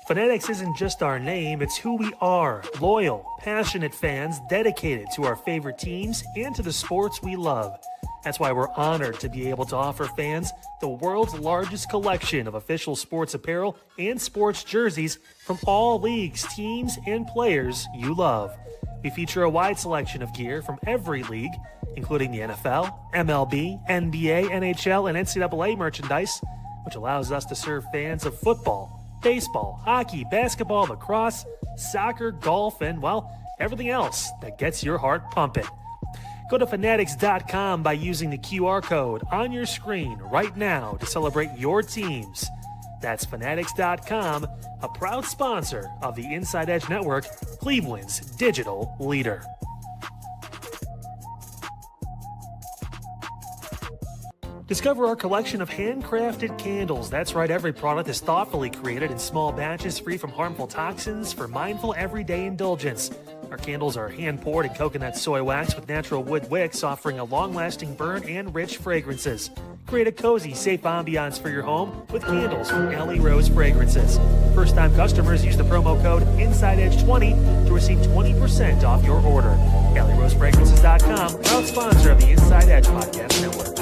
Fanatics isn't just our name, it's who we are. Loyal, passionate fans dedicated to our favorite teams and to the sports we love. That's why we're honored to be able to offer fans the world's largest collection of official sports apparel and sports jerseys from all leagues, teams, and players you love. We feature a wide selection of gear from every league, including the NFL, MLB, NBA, NHL, and NCAA merchandise, which allows us to serve fans of football, baseball, hockey, basketball, lacrosse, soccer, golf, and, well, everything else that gets your heart pumping. Go to Fanatics.com by using the QR code on your screen right now to celebrate your teams. That's Fanatics.com, a proud sponsor of the Inside Edge Network, Cleveland's digital leader. Discover our collection of handcrafted candles. That's right, every product is thoughtfully created in small batches free from harmful toxins for mindful everyday indulgence. Our candles are hand-poured in coconut soy wax with natural wood wicks, offering a long-lasting burn and rich fragrances. Create a cozy, safe ambiance for your home with candles from Alley Rose Fragrances. First-time customers use the promo code InsideEdge20 to receive 20% off your order. AlleyRoseFragrances.com, proud sponsor of the Inside Edge Podcast Network.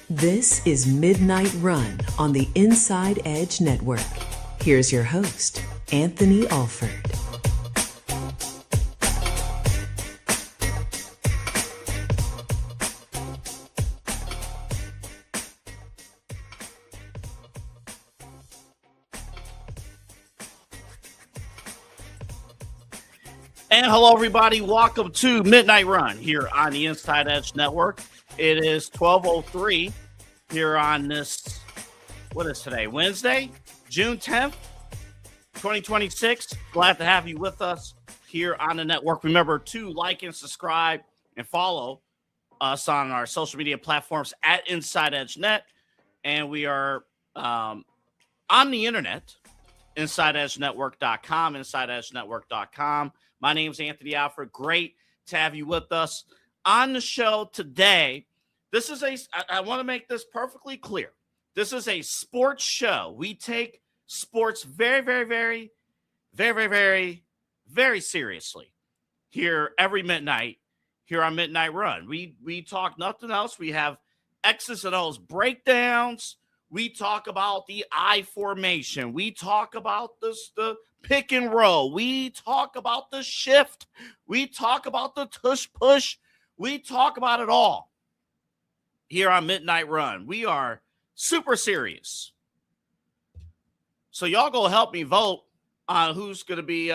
This is Midnight Run on the Inside Edge Network. Here's your host, Anthony Alford. And hello, everybody. Welcome to Midnight Run here on the Inside Edge Network. It is 12:03 here on this, what is today, Wednesday, June 10th, 2026. Glad to have you with us here on the network. Remember to like and subscribe and follow us on our social media platforms at Inside Edge Net. And we are on the internet, InsideEdgeNetwork.com, InsideEdgeNetwork.com. My name is Anthony Alford. Great to have you with us on the show today. This is I want to make this perfectly clear. This is a sports show. We take sports very, very, very, very, very, very, very seriously here every midnight here on Midnight Run. We talk nothing else. We have X's and O's breakdowns. We talk about the I formation. We talk about the pick and roll. We talk about the shift. We talk about the tush push. We talk about it all here on Midnight Run. We are super serious. So y'all go help me vote on who's going to be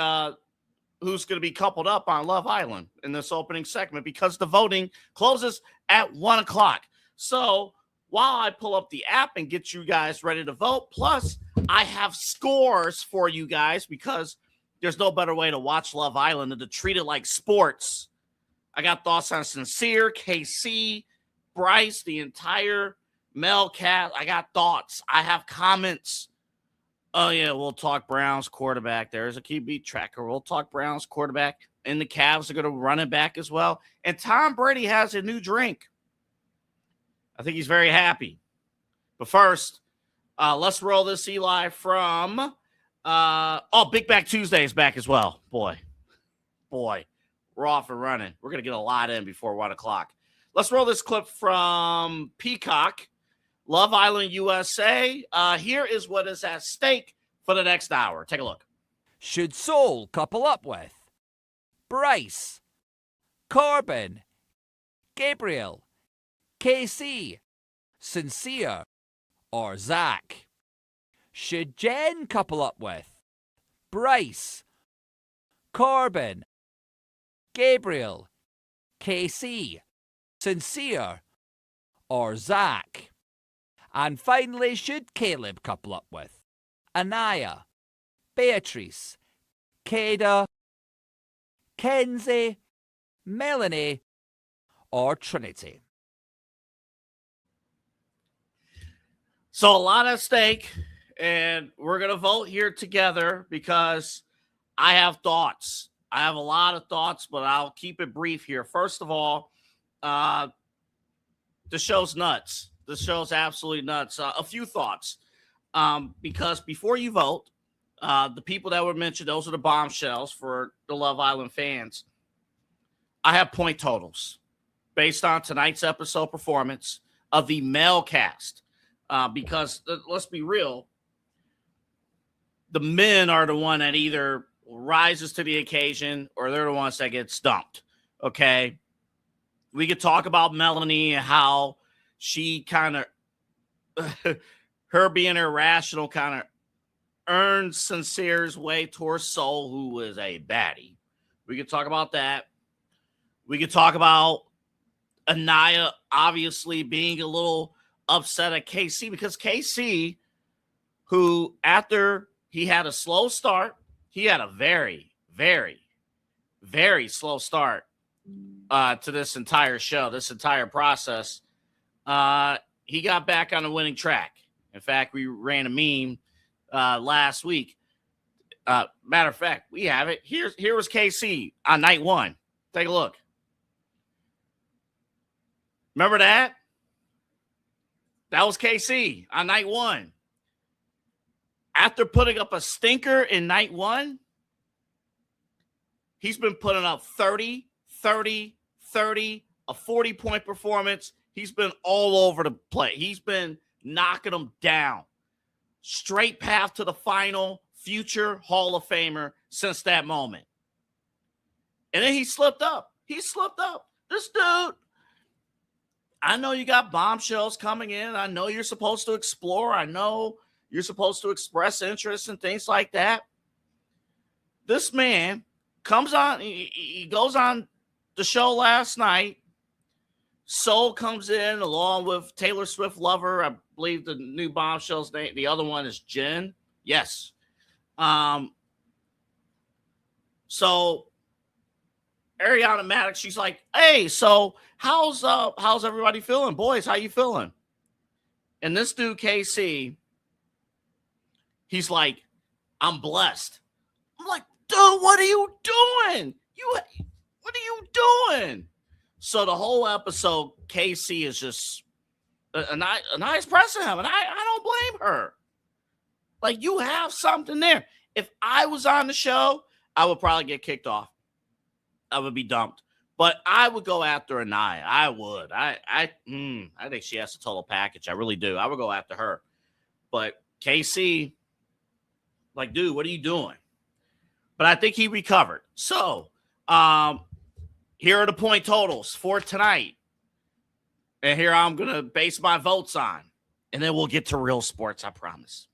coupled up on Love Island in this opening segment, because the voting closes at 1:00. So while I pull up the app and get you guys ready to vote, plus I have scores for you guys, because there's no better way to watch Love Island than to treat it like sports. I got thoughts on Sincere, KC, Bryce, the entire Mel cast. I got thoughts. I have comments. Oh, yeah, we'll talk Browns quarterback. There's a QB tracker. We'll talk Browns quarterback. And the Cavs are going to run it back as well. And Tom Brady has a new drink. I think he's very happy. But first, let's roll this, Eli, from Big Back Tuesday is back as well. Boy, we're off and running. We're going to get a lot in before 1:00. Let's roll this clip from Peacock, Love Island, USA. Here is what is at stake for the next hour. Take a look. Should Soul couple up with Bryce, Corbin, Gabriel, KC, Sincere, or Zach? Should Jen couple up with Bryce, Corbin, Gabriel, KC, Sincere, or Zach? And finally, should Caleb couple up with Anaya, Beatrice, Kada, Kenzie, Melanie, or Trinity? So a lot at stake, and we're going to vote here together because I have thoughts. I have a lot of thoughts, but I'll keep it brief here. First of all, the show's nuts. The show's absolutely nuts. A few thoughts. Because before you vote, the people that were mentioned, those are the bombshells for the Love Island fans. I have point totals based on tonight's episode performance of the male cast. Because let's be real, the men are the one that either rises to the occasion or they're the ones that get stumped. Okay. We could talk about Melanie and how she kind of, her being irrational kind of earned Sincere's way towards Soul, who was a baddie. We could talk about that. We could talk about Anaya obviously being a little upset at KC because KC, who after he had a slow start, he had a very, very, very slow start to this entire show, this entire process. He got back on the winning track. In fact, we ran a meme last week. Matter of fact, we have it. Here was KC on night one. Take a look. Remember that? That was KC on night one. After putting up a stinker in night one, he's been putting up 30, 30, 30, a 40-point performance. He's been all over the place. He's been knocking them down. Straight path to the final, future Hall of Famer since that moment. And then he slipped up. This dude, I know you got bombshells coming in. I know you're supposed to explore. I know you're supposed to express interest and things like that. This man comes on, he goes on the show last night. Soul comes in along with Taylor Swift lover. I believe the new bombshell's name. The other one is Jen. Yes. So Ariana Maddox, she's like, hey, so how's everybody feeling? Boys, how you feeling? And this dude, KC, he's like, I'm blessed. I'm like, dude, what are you doing? What are you doing? So the whole episode, KC is just a nice pressing him, and I don't blame her. Like, you have something there. If I was on the show, I would probably get kicked off. I would be dumped. But I would go after Anaya. I would. I think she has a total package. I really do. I would go after her. But KC, like, dude, what are you doing? But I think he recovered. So, here are the point totals for tonight. And here I'm going to base my votes on. And then we'll get to real sports, I promise.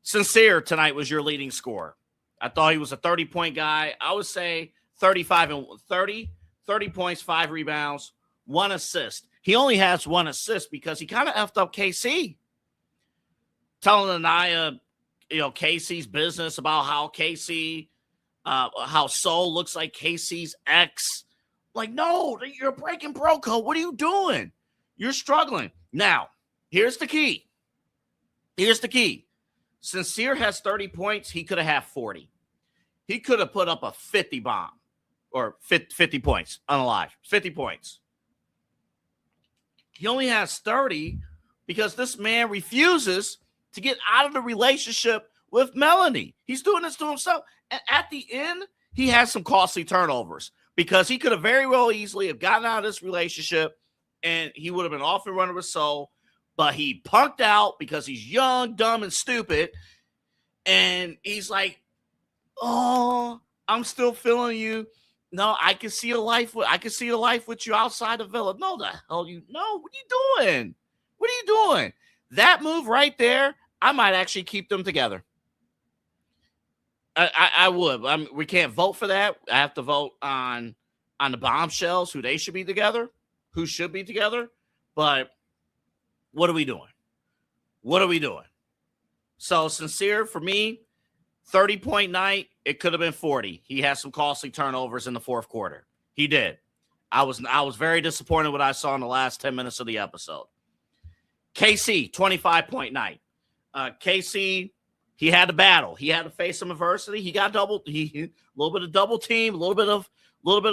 Sincere tonight was your leading scorer. I thought he was a 30-point guy. I would say 35 and 30 points, 5 rebounds, 1 assist. He only has 1 assist because he kind of effed up KC. Telling Anaya, KC's business about how KC, how Soul looks like KC's ex. Like, no, you're breaking bro code. What are you doing? You're struggling. Now, here's the key. Sincere has 30 points. He could have had 40. He could have put up a 50 bomb or 50 points unalive. 50 points. He only has 30 because this man refuses to get out of the relationship with Melanie. He's doing this to himself. And at the end, he has some costly turnovers because he could have very well easily have gotten out of this relationship and he would have been off and running with Soul. But he punked out because he's young, dumb, and stupid. And he's like, oh, I'm still feeling you. No, I can see a life with you outside the villa. No, the hell what are you doing? What are you doing? That move right there, I might actually keep them together. I would. We can't vote for that. I have to vote on the bombshells, who they should be together, who should be together. But what are we doing? So Sincere, for me, 30-point night, it could have been 40. He had some costly turnovers in the fourth quarter. He did. I was very disappointed with what I saw in the last 10 minutes of the episode. KC, 25-point night. KC he had to battle. He had to face some adversity. He got a little bit of double team, a little bit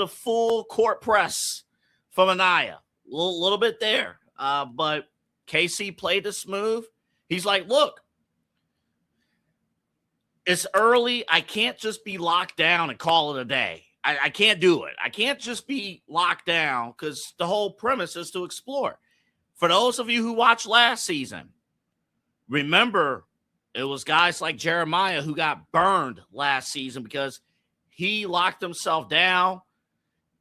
of full court press from Anaya. A little bit there. But KC played this smooth. He's like, look, it's early. I can't just be locked down and call it a day. I can't do it. I can't just be locked down because the whole premise is to explore. For those of you who watched last season, remember it was guys like Jeremiah who got burned last season because he locked himself down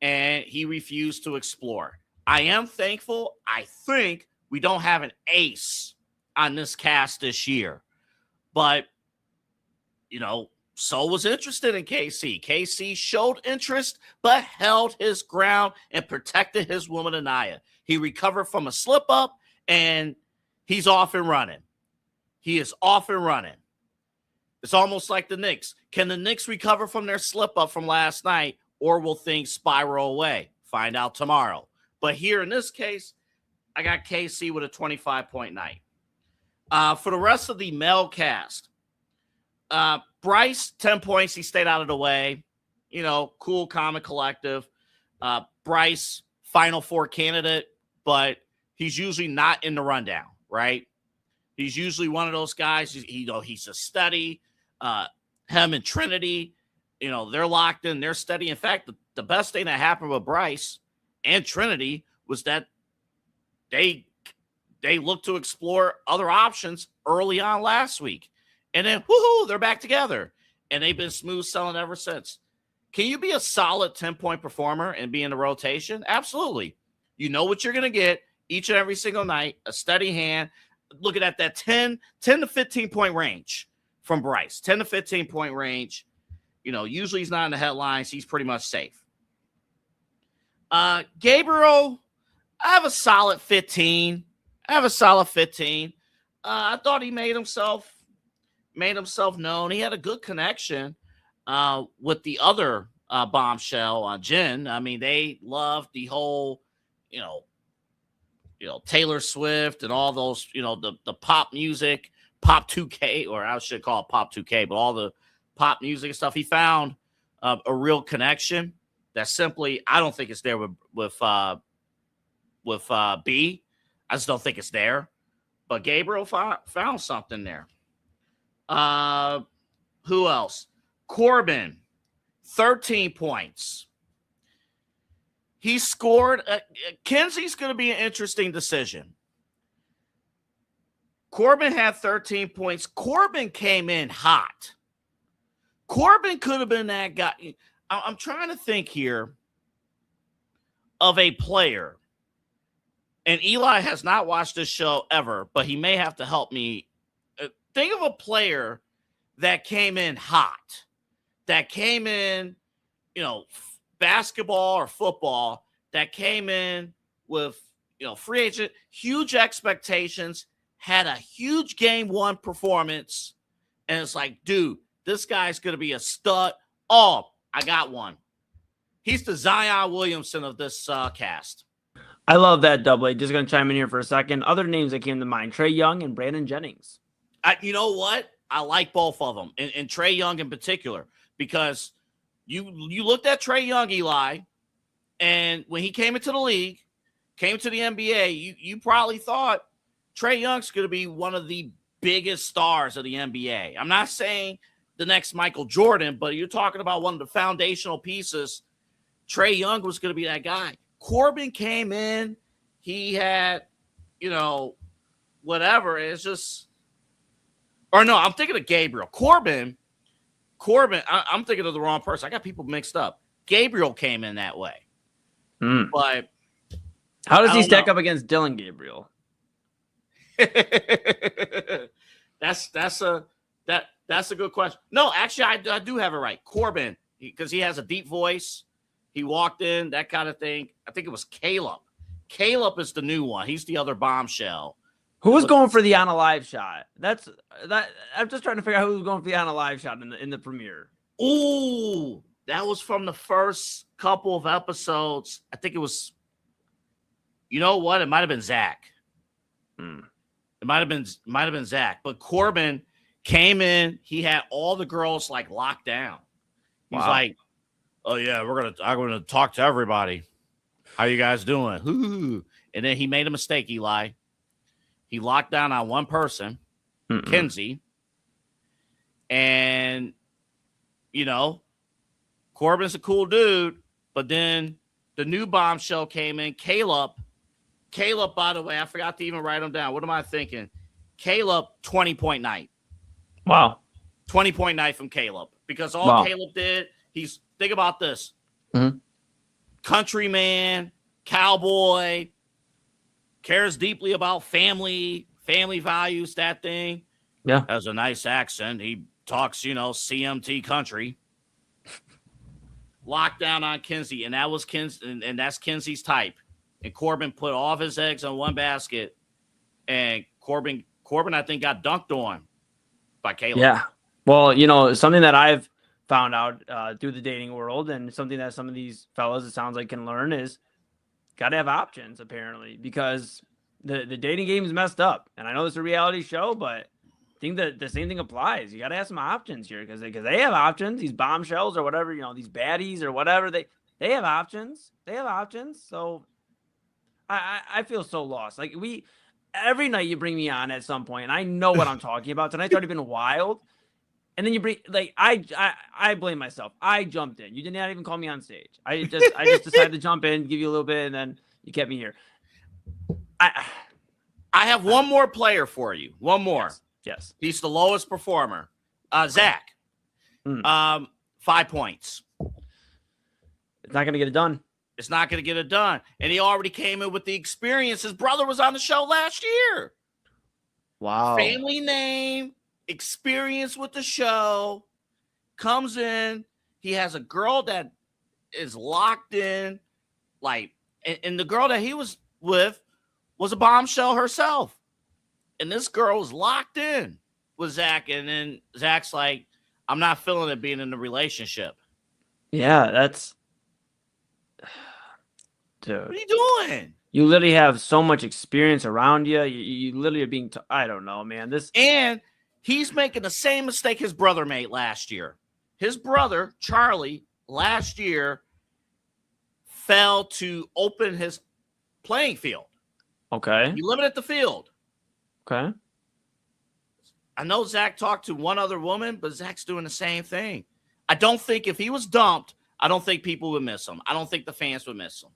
and he refused to explore. I am thankful. I think we don't have an ace on this cast this year. But, So was interested in KC. KC showed interest, but held his ground and protected his woman, Anaya. He recovered from a slip-up, and he's off and running. He is off and running. It's almost like the Knicks. Can the Knicks recover from their slip-up from last night, or will things spiral away? Find out tomorrow. But here in this case, I got KC with a 25-point night. For the rest of the male cast, Bryce, 10 points. He stayed out of the way. Cool, calm, and collective. Bryce, Final Four candidate, but he's usually not in the rundown, right? He's usually one of those guys. He's a study. Him and Trinity, they're locked in. They're steady. In fact, the best thing that happened with Bryce and Trinity was that they looked to explore other options early on last week. And then, woohoo, they're back together. And they've been smooth selling ever since. Can you be a solid 10-point performer and be in the rotation? Absolutely. You know what you're going to get each and every single night, a steady hand. Looking at that 10 to 15-point range from Bryce. 10 to 15-point range. Usually he's not in the headlines. He's pretty much safe. Gabriel, I have a solid 15. I thought he made himself known. He had a good connection with the other bombshell, Jen. I mean, they loved the whole, Taylor Swift and all those, the pop music, Pop 2K, or I should call it Pop 2K, but all the pop music and stuff. He found a real connection that simply I don't think it's there with B. I just don't think it's there. But Gabriel found something there. Who else? Corbin, 13 points. He scored. Kenzie's going to be an interesting decision. Corbin had 13 points. Corbin came in hot. Corbin could have been that guy. I'm trying to think here of a player. And Eli has not watched this show ever, but he may have to help me. Think of a player that came in hot, that came in, basketball or football, that came in with, free agent, huge expectations, had a huge game one performance. And it's like, dude, this guy's going to be a stud. Oh, I got one. He's the Zion Williamson of this cast. I love that double. Just going to chime in here for a second. Other names that came to mind, Trae Young and Brandon Jennings. You know what? I like both of them, and Trae Young in particular, because you looked at Trae Young, Eli, and when he came into the league, came to the NBA, you probably thought Trae Young's going to be one of the biggest stars of the NBA. I'm not saying the next Michael Jordan, but you're talking about one of the foundational pieces. Trae Young was going to be that guy. Corbin came in. He had, whatever. It's just, or no, I'm thinking of Gabriel. Corbin, I'm thinking of the wrong person. I got people mixed up. Gabriel came in that way. But how does he stack up against Dylan Gabriel? That's a good question. No, actually, I do have it right. Corbin, because he has a deep voice. He walked in, that kind of thing. I think it was Caleb. Caleb is the new one. He's the other bombshell. Who was going for the on a live shot? That's that. I'm just trying to figure out who was going for the on a live shot in the premiere. Ooh, that was from the first couple of episodes. I think it was. You know what? It might have been Zach. It might have been Zach. But Corbin, Came in, he had all the girls like locked down. He's like, "Oh yeah, I'm gonna talk to everybody. How you guys doing?" Ooh. And then he made a mistake, Eli. He locked down on one person, Kinsey, and Corbin's a cool dude, but then the new bombshell came in. Caleb, by the way, I forgot to even write him down. What am I thinking? Caleb, 20-point night. Wow. 20-point night from Caleb. Because all Caleb did, think about this. Mm-hmm. Countryman, cowboy, cares deeply about family values, that thing. Yeah. Has a nice accent. He talks, CMT country. Lockdown on Kinsey, and that was and that's Kinsey's type. And Corbin put all of his eggs in one basket, and Corbin, I think, got dunked on by Caleb. Yeah. Well, something that I've found out through the dating world, and something that some of these fellas, it sounds like, can learn is got to have options, apparently, because the dating game is messed up. And I know it's a reality show, but I think that the same thing applies. You got to have some options here because they have options. These bombshells or whatever, these baddies or whatever, they have options. They have options. So I feel so lost. Like every night you bring me on at some point, and I know what I'm talking about. Tonight's already been wild. And then you bring, I blame myself. I jumped in. You did not even call me on stage. I just decided to jump in, give you a little bit, and then you kept me here. I have one more player for you. One more. Yes. He's the lowest performer. Zach. 5 points. It's not going to get it done. It's not going to get it done. And he already came in with the experience. His brother was on the show last year. Wow. Family name, experience with the show, comes in. He has a girl that is locked in. And the girl that he was with was a bombshell herself. And this girl was locked in with Zach. And then Zach's like, I'm not feeling it being in the relationship. Yeah, that's... Dude. What are you doing? You literally have so much experience around you. You literally are being... I don't know, man. And he's making the same mistake his brother made last year. His brother, Charlie, last year failed to open his playing field. Okay. He limited the field. Okay. I know Zach talked to one other woman, but Zach's doing the same thing. I don't think if he was dumped, I don't think people would miss him. I don't think the fans would miss him.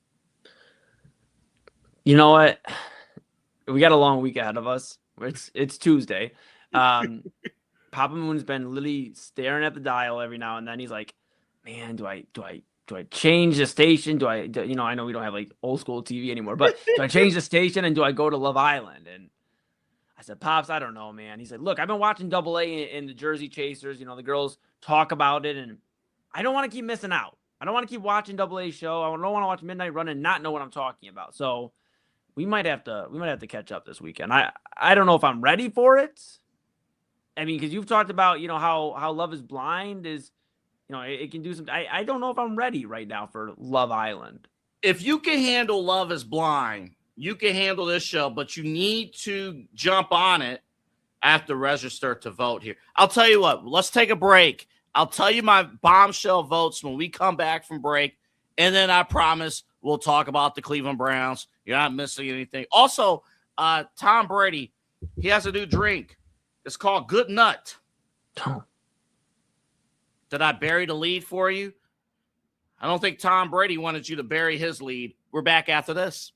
You know what? We got a long week ahead of us. It's Tuesday. Papa Moon's been literally staring at the dial every now and then. He's like, man, do I change the station? I know we don't have like old school TV anymore, but do I change the station and do I go to Love Island? And I said, Pops, I don't know, man. He said, look, I've been watching Double A and the Jersey Chasers. The girls talk about it, and I don't want to keep missing out. I don't want to keep watching Double A show. I don't want to watch Midnight Run and not know what I'm talking about. So we might have to catch up this weekend. I don't know if I'm ready for it. I mean, because you've talked about, how Love is Blind is, it can do some. I don't know if I'm ready right now for Love Island. If you can handle Love is Blind, you can handle this show, but you need to jump on it after register to vote here. I'll tell you what, let's take a break. I'll tell you my bombshell votes when we come back from break. And then I promise we'll talk about the Cleveland Browns. You're not missing anything. Also, Tom Brady, he has a new drink. It's called Good Nut. Oh. Did I bury the lead for you? I don't think Tom Brady wanted you to bury his lead. We're back after this.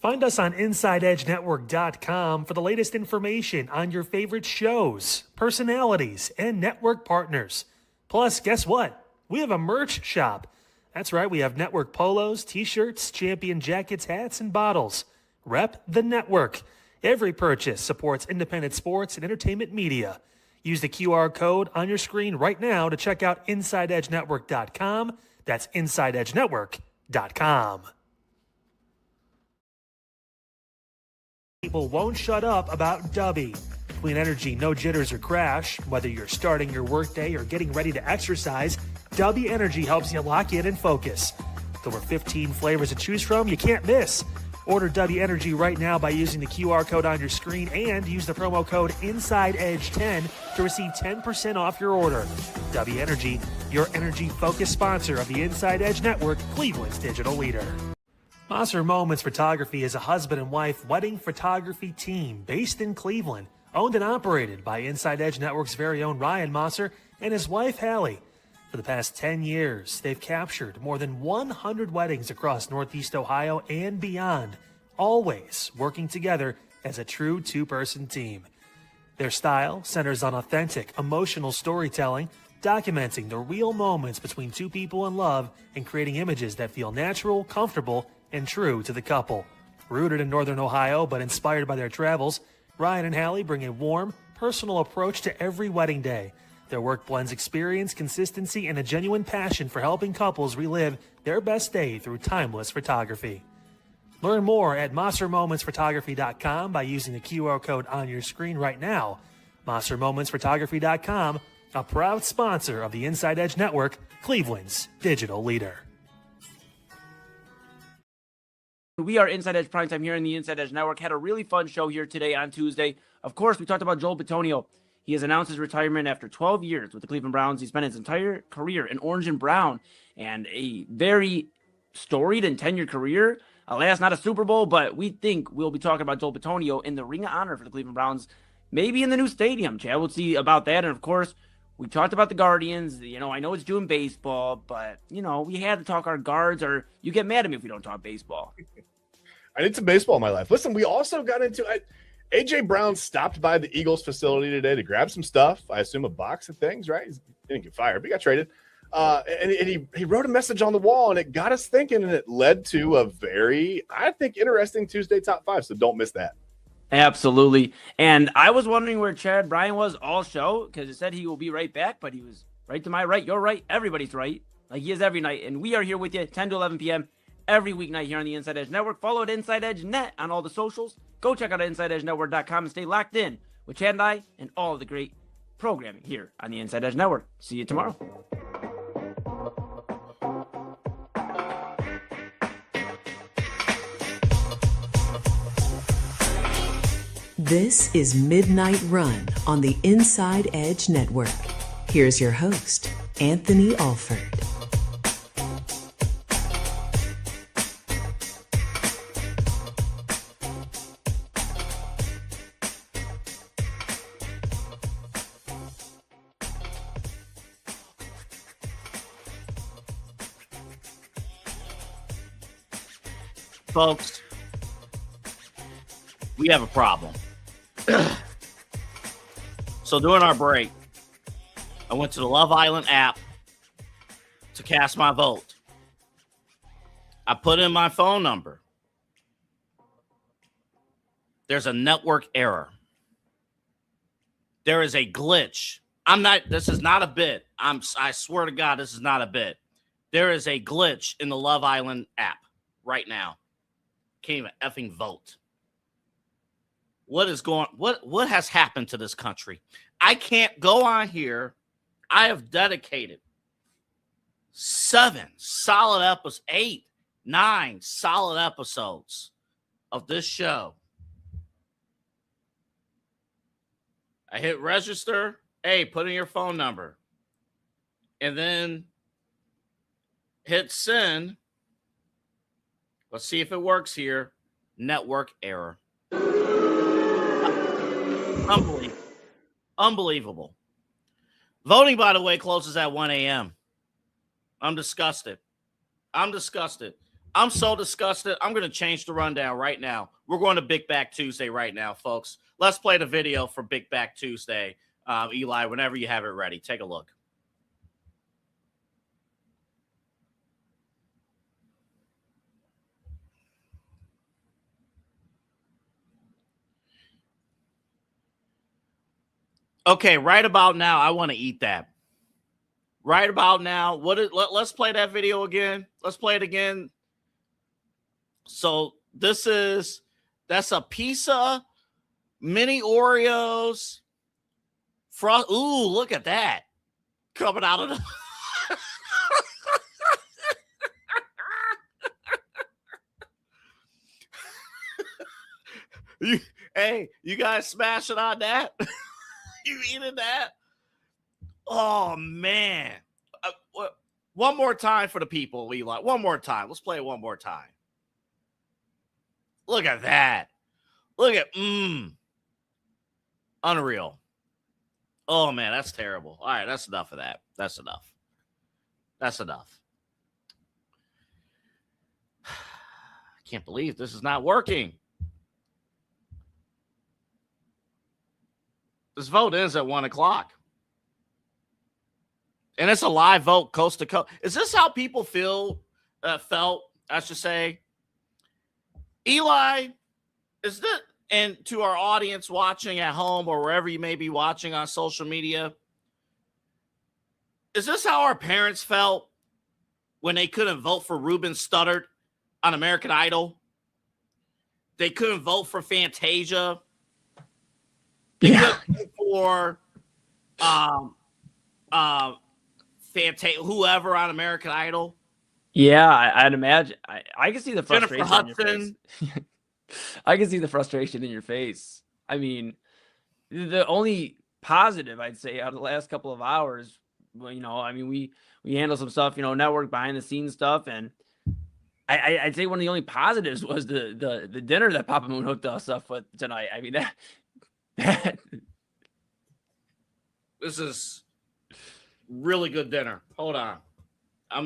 Find us on InsideEdgeNetwork.com for the latest information on your favorite shows, personalities, and network partners. Plus, guess what? We have a merch shop. That's right, we have network polos, t-shirts, champion jackets, hats, and bottles. Rep the network. Every purchase supports independent sports and entertainment media. Use the QR code on your screen right now to check out InsideEdgeNetwork.com. That's InsideEdgeNetwork.com. People won't shut up about Dubby. Clean energy, no jitters or crash. Whether you're starting your workday or getting ready to exercise, Dubby Energy helps you lock in and focus. With over 15 flavors to choose from, you can't miss. Order W Energy right now by using the QR code on your screen and use the promo code InsideEdge10 to receive 10% off your order. W Energy, your energy-focused sponsor of the Inside Edge Network, Cleveland's digital leader. Mosser Moments Photography is a husband and wife wedding photography team based in Cleveland, owned and operated by Inside Edge Network's very own Ryan Mosser and his wife, Hallie. For the past 10 years, they've captured more than 100 weddings across Northeast Ohio and beyond, always working together as a true two-person team. Their style centers on authentic, emotional storytelling, documenting the real moments between two people in love and creating images that feel natural, comfortable, and true to the couple. Rooted in Northern Ohio but inspired by their travels, Ryan and Hallie bring a warm, personal approach to every wedding day. Their work blends experience, consistency, and a genuine passion for helping couples relive their best day through timeless photography. Learn more at MosserMomentsPhotography.com by using the QR code on your screen right now. MosserMomentsPhotography.com, a proud sponsor of the Inside Edge Network, Cleveland's digital leader. We are Inside Edge Primetime here in the Inside Edge Network. Had a really fun show here today on Tuesday. Of course, we talked about Joel Bitonio. He has announced his retirement after 12 years with the Cleveland Browns. He spent his entire career in orange and brown and a very storied and tenured career. Alas, not a Super Bowl, but we think we'll be talking about Joel Bitonio in the Ring of Honor for the Cleveland Browns, maybe in the new stadium. Chad, we'll see about that. And, of course, we talked about the Guardians. You know, I know it's June baseball, but, you know, we had to talk our guards, or you get mad at me if we don't talk baseball. I did some baseball in my life. Listen, we also got into A.J. Brown stopped by the Eagles facility today to grab some stuff. I assume a box of things, right? He didn't get fired, but he got traded. And he wrote a message on the wall, and it got us thinking, and it led to a very, I think, interesting Tuesday top five. So don't miss that. Absolutely. And I was wondering where Chad Bryan was all show, because it said he will be right back, but he was right to my right. You're right. Everybody's right. Like he is every night. And we are here with you 10 to 11 p.m. every weeknight here on the Inside Edge Network. Follow at Inside Edge Net on all the socials. Go check out InsideEdgeNetwork.com and stay locked in with Chad and I and all of the great programming here on the Inside Edge Network. See you tomorrow. This is Midnight Run on the Inside Edge Network. Here's your host, Anthony Alford. Folks, we have a problem. So during our break, I went to the Love Island app to cast my vote. I put in my phone number. There's a network error. There is a glitch. This is not a bit. I swear to God, this is not a bit. There is a glitch in the Love Island app right now. Can't even effing vote. What has happened to this country? I can't go on here. I have dedicated 8, 9 solid episodes of this show. I hit register. Hey, put in your phone number. And then hit send. Let's see if it works here. Network error. Unbelievable. Voting, by the way, closes at 1 a.m. I'm disgusted. I'm so disgusted. I'm going to change the rundown right now. We're going to Big Back Tuesday right now, folks. Let's play the video for Big Back Tuesday. Eli, whenever you have it ready, take a look. Okay, right about now, I want to eat that. Right about now, let's play that video again. Let's play it again. So that's a pizza, mini Oreos, ooh, look at that. Coming out of the Hey, you guys smashing on that? You eating that? Oh, man. One more time for the people, Eli. One more time. Let's play it one more time. Look at that. Look at, unreal. Oh, man, that's terrible. All right, that's enough of that. That's enough. That's enough. I can't believe this is not working. This vote ends at 1 o'clock. And it's a live vote coast to coast. Is this how people felt, I should say? Eli, is this, and to our audience watching at home or wherever you may be watching on social media, is this how our parents felt when they couldn't vote for Ruben Studdard on American Idol? They couldn't vote for Fantasia. They couldn't vote for whoever on American Idol. Yeah, I'd imagine. I can see the frustration Jennifer in your face. I can see the frustration in your face. I mean, the only positive I'd say out of the last couple of hours, well, we handle some stuff, network behind the scenes stuff, and I'd say one of the only positives was the dinner that Papa Moon hooked us up with tonight. I mean that this is really good dinner. Hold on.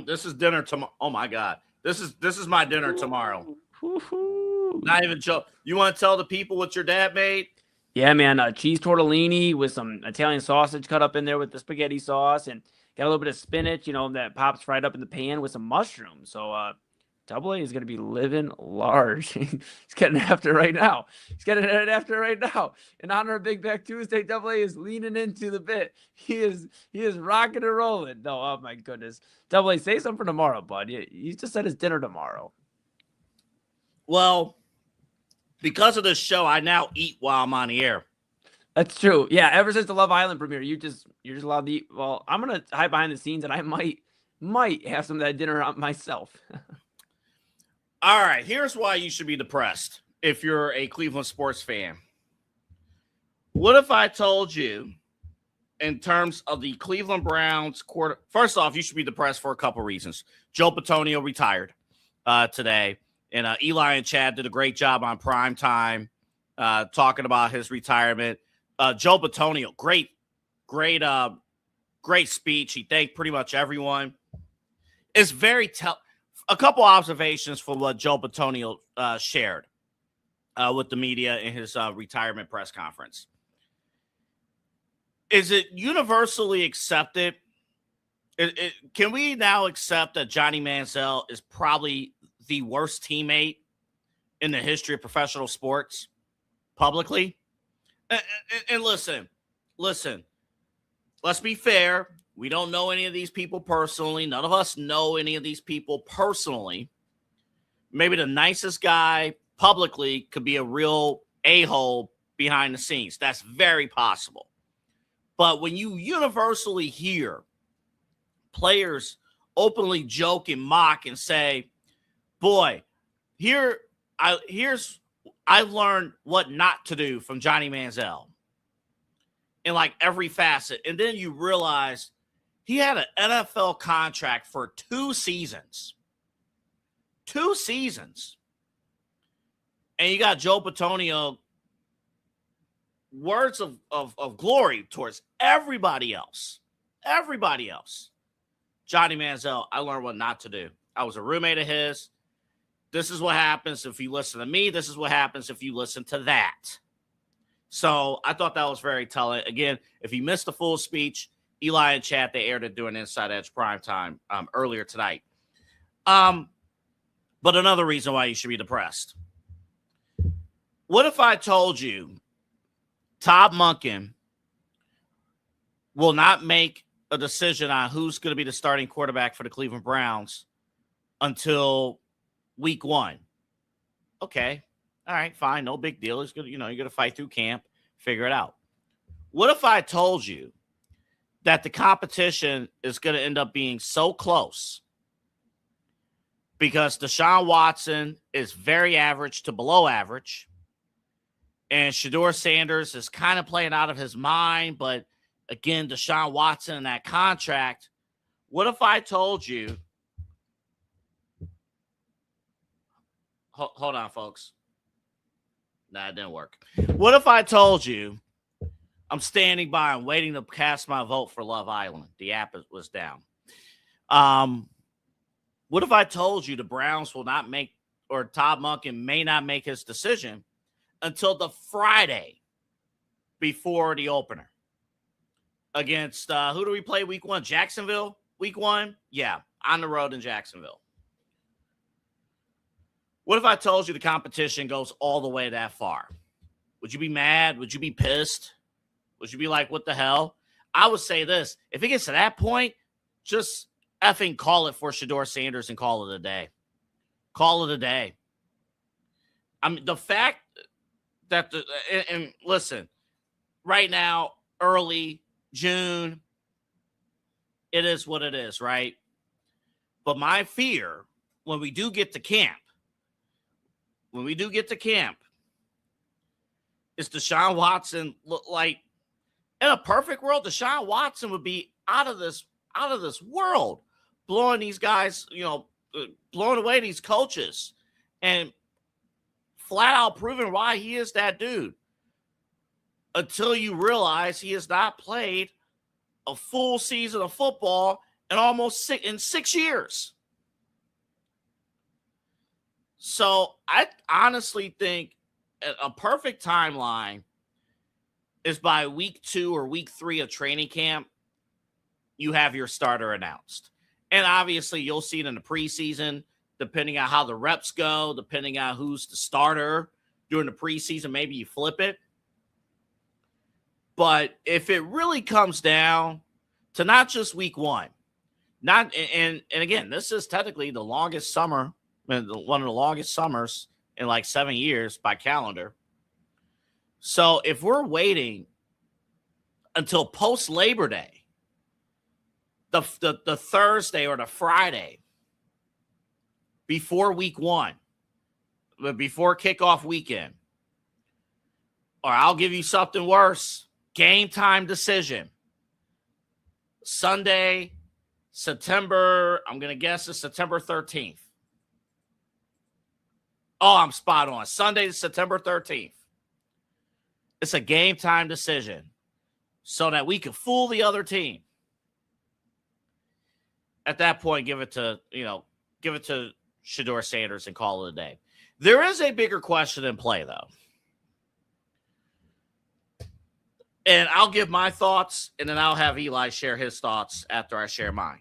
This is dinner tomorrow. Oh my God. This is my dinner tomorrow. Not even joke. You want to tell the people what your dad made? Yeah, man. Cheese tortellini with some Italian sausage cut up in there with the spaghetti sauce, and got a little bit of spinach, that pops fried up in the pan with some mushrooms. So Double A is going to be living large. He's getting after right now. In honor of Big Back Tuesday, Double A is leaning into the bit. He is rocking and rolling. No, oh my goodness. Double A, say something for tomorrow, bud. You just said it's dinner tomorrow. Well, because of this show, I now eat while I'm on the air. That's true. Yeah, ever since the Love Island premiere, you're just allowed to eat. Well, I'm gonna hide behind the scenes, and I might have some of that dinner myself. All right, here's why you should be depressed if you're a Cleveland sports fan. What if I told you, in terms of the Cleveland Browns quarter? First off, you should be depressed for a couple reasons. Joel Bitonio retired today, and Eli and Chad did a great job on prime time talking about his retirement. Joel Bitonio, great speech. He thanked pretty much everyone. It's very a couple observations for what Joel Bitonio shared with the media in his retirement press conference. Is it universally accepted? Can we now accept that Johnny Manziel is probably the worst teammate in the history of professional sports publicly? And listen, let's be fair. We don't know any of these people personally. None of us know any of these people personally. Maybe the nicest guy publicly could be a real a-hole behind the scenes. That's very possible. But when you universally hear players openly joke and mock and say, boy, I've learned what not to do from Johnny Manziel in like every facet. And then you realize he had an NFL contract for 2 seasons. 2 seasons. And you got Joe Bitonio, words of glory towards everybody else. Everybody else. Johnny Manziel, I learned what not to do. I was a roommate of his. This is what happens if you listen to me. This is what happens if you listen to that. So I thought that was very telling. Again, if you missed the full speech, Eli and Chad, they aired it during Inside Edge primetime earlier tonight. But another reason why you should be depressed. What if I told you Todd Monken will not make a decision on who's going to be the starting quarterback for the Cleveland Browns until week 1? Okay. All right, fine. No big deal. It's good. You're going to fight through camp, figure it out. What if I told you that the competition is going to end up being so close because Deshaun Watson is very average to below average, And Shedeur Sanders is kind of playing out of his mind. But again, Deshaun Watson and that contract. What if I told you? Hold on, folks. Nah, it didn't work. What if I told you I'm standing by and waiting to cast my vote for Love Island? The app was down. What if I told you the Browns will not make, or Todd Monken may not make his decision until the Friday before the opener against who do we play week 1? Jacksonville week 1? Yeah, on the road in Jacksonville. What if I told you the competition goes all the way that far? Would you be mad? Would you be pissed? Would you be like, what the hell? I would say this. If it gets to that point, just effing call it for Shedeur Sanders and call it a day. Call it a day. I mean, the fact that and listen, right now, early June, it is what it is, right? But my fear when we do get to camp, is Deshaun Watson look like, in a perfect world, Deshaun Watson would be out of this world, blowing these guys, blowing away these coaches and flat out proving why he is that dude. Until you realize he has not played a full season of football in 6 years. So I honestly think a perfect timeline is by week 2 or week 3 of training camp, you have your starter announced. And obviously you'll see it in the preseason, depending on how the reps go, depending on who's the starter during the preseason, maybe you flip it. But if it really comes down to not just week 1, and again, this is technically the longest summer, one of the longest summers in like 7 years by calendar. So if we're waiting until post Labor Day, the Thursday or the Friday before week 1, before kickoff weekend, or I'll give you something worse, game time decision. Sunday, September, I'm going to guess it's September 13th. Oh, I'm spot on. Sunday, September 13th. It's a game time decision so that we can fool the other team. At that point, give it to Shedeur Sanders and call it a day. There is a bigger question in play, though. And I'll give my thoughts, and then I'll have Eli share his thoughts after I share mine.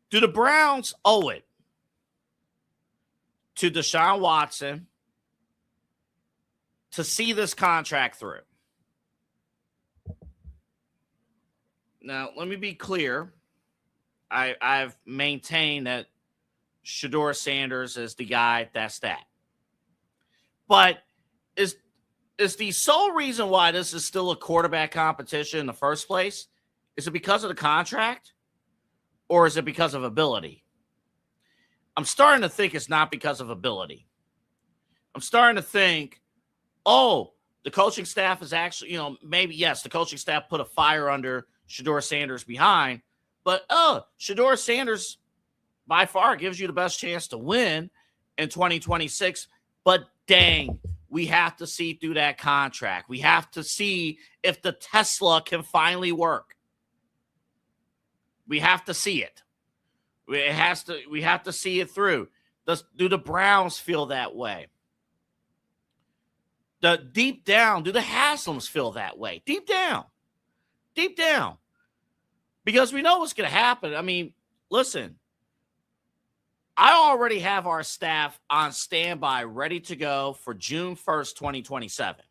Do the Browns owe it to Deshaun Watson to see this contract through? Now, let me be clear. I've maintained that Shedeur Sanders is the guy that's that. But is the sole reason why this is still a quarterback competition in the first place, is it because of the contract or is it because of ability? I'm starting to think it's not because of ability. I'm starting to think, the coaching staff is actually, maybe, yes, the coaching staff put a fire under Shedeur Sanders behind, but Shedeur Sanders by far gives you the best chance to win in 2026. But dang, we have to see through that contract. We have to see if the Tesla can finally work. We have to see it. We have to see it through. Do the Browns feel that way? Deep down, do the Haslams feel that way? Deep down. Because we know what's going to happen. I mean, listen, I already have our staff on standby, ready to go for June 1st, 2027.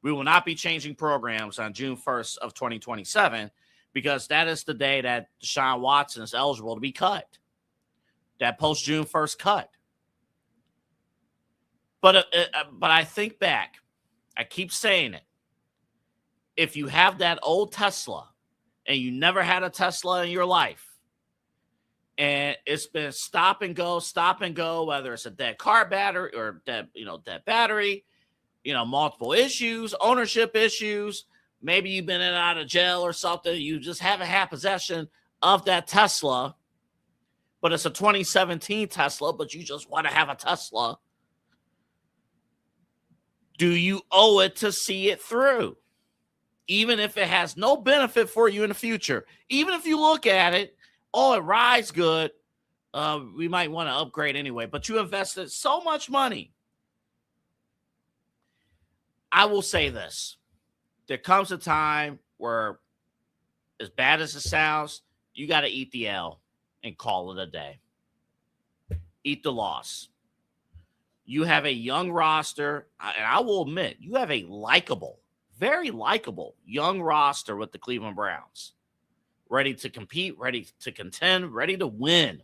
We will not be changing programs on June 1st of 2027 because that is the day that Deshaun Watson is eligible to be cut. That post-June 1st cut. But I think back. I keep saying it. If you have that old Tesla and you never had a Tesla in your life, and it's been stop and go, whether it's a dead car battery or dead battery, multiple issues, ownership issues. Maybe you've been in and out of jail or something. You just haven't had possession of that Tesla, but it's a 2017 Tesla, but you just want to have a Tesla. Do you owe it to see it through? Even if it has no benefit for you in the future, even if you look at it, it rides good, we might want to upgrade anyway, but you invested so much money. I will say this. There comes a time where, as bad as it sounds, you got to eat the L and call it a day. Eat the loss. You have a young roster, and I will admit, you have a likable, very likable young roster with the Cleveland Browns. Ready to compete, ready to contend, ready to win.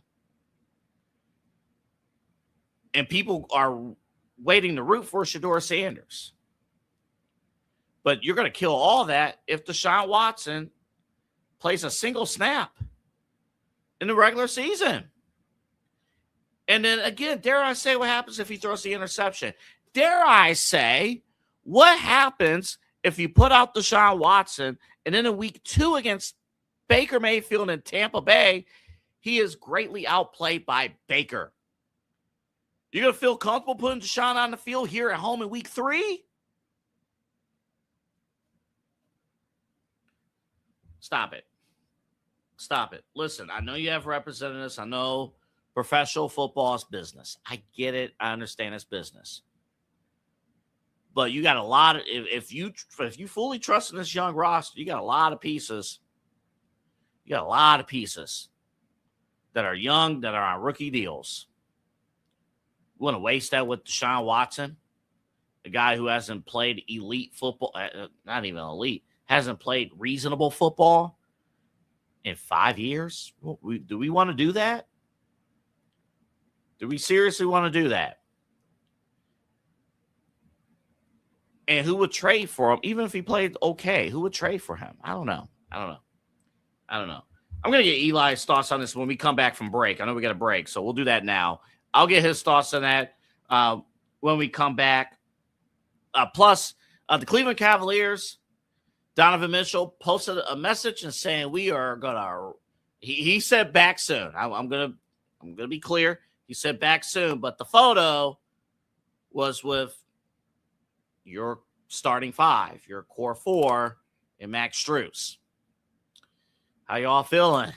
And people are waiting to root for Shedeur Sanders. But you're going to kill all that if Deshaun Watson plays a single snap in the regular season. And then again, dare I say what happens if he throws the interception? Dare I say what happens if you put out Deshaun Watson and then in week 2 against Baker Mayfield in Tampa Bay, he is greatly outplayed by Baker? You're going to feel comfortable putting Deshaun on the field here at home in week 3? Stop it. Stop it. Listen, I know you have representatives. I know professional football is business. I get it. I understand it's business. But you got a lot of, if you fully trust in this young roster, you got a lot of pieces. You got a lot of pieces that are young, that are on rookie deals. You want to waste that with Deshaun Watson, a guy who hasn't played elite football, not even elite, hasn't played reasonable football in 5 years? Do we want to do that? Do we seriously want to do that? And who would trade for him, even if he played okay? Who would trade for him? I don't know. I'm going to get Eli's thoughts on this when we come back from break. I know we got a break, so we'll do that now. I'll get his thoughts on that when we come back. Plus, the Cleveland Cavaliers, Donovan Mitchell posted a message and saying we are gonna. He said back soon. I'm gonna be clear. He said back soon, but the photo was with your starting 5, your core 4, and Max Strus. How y'all feeling?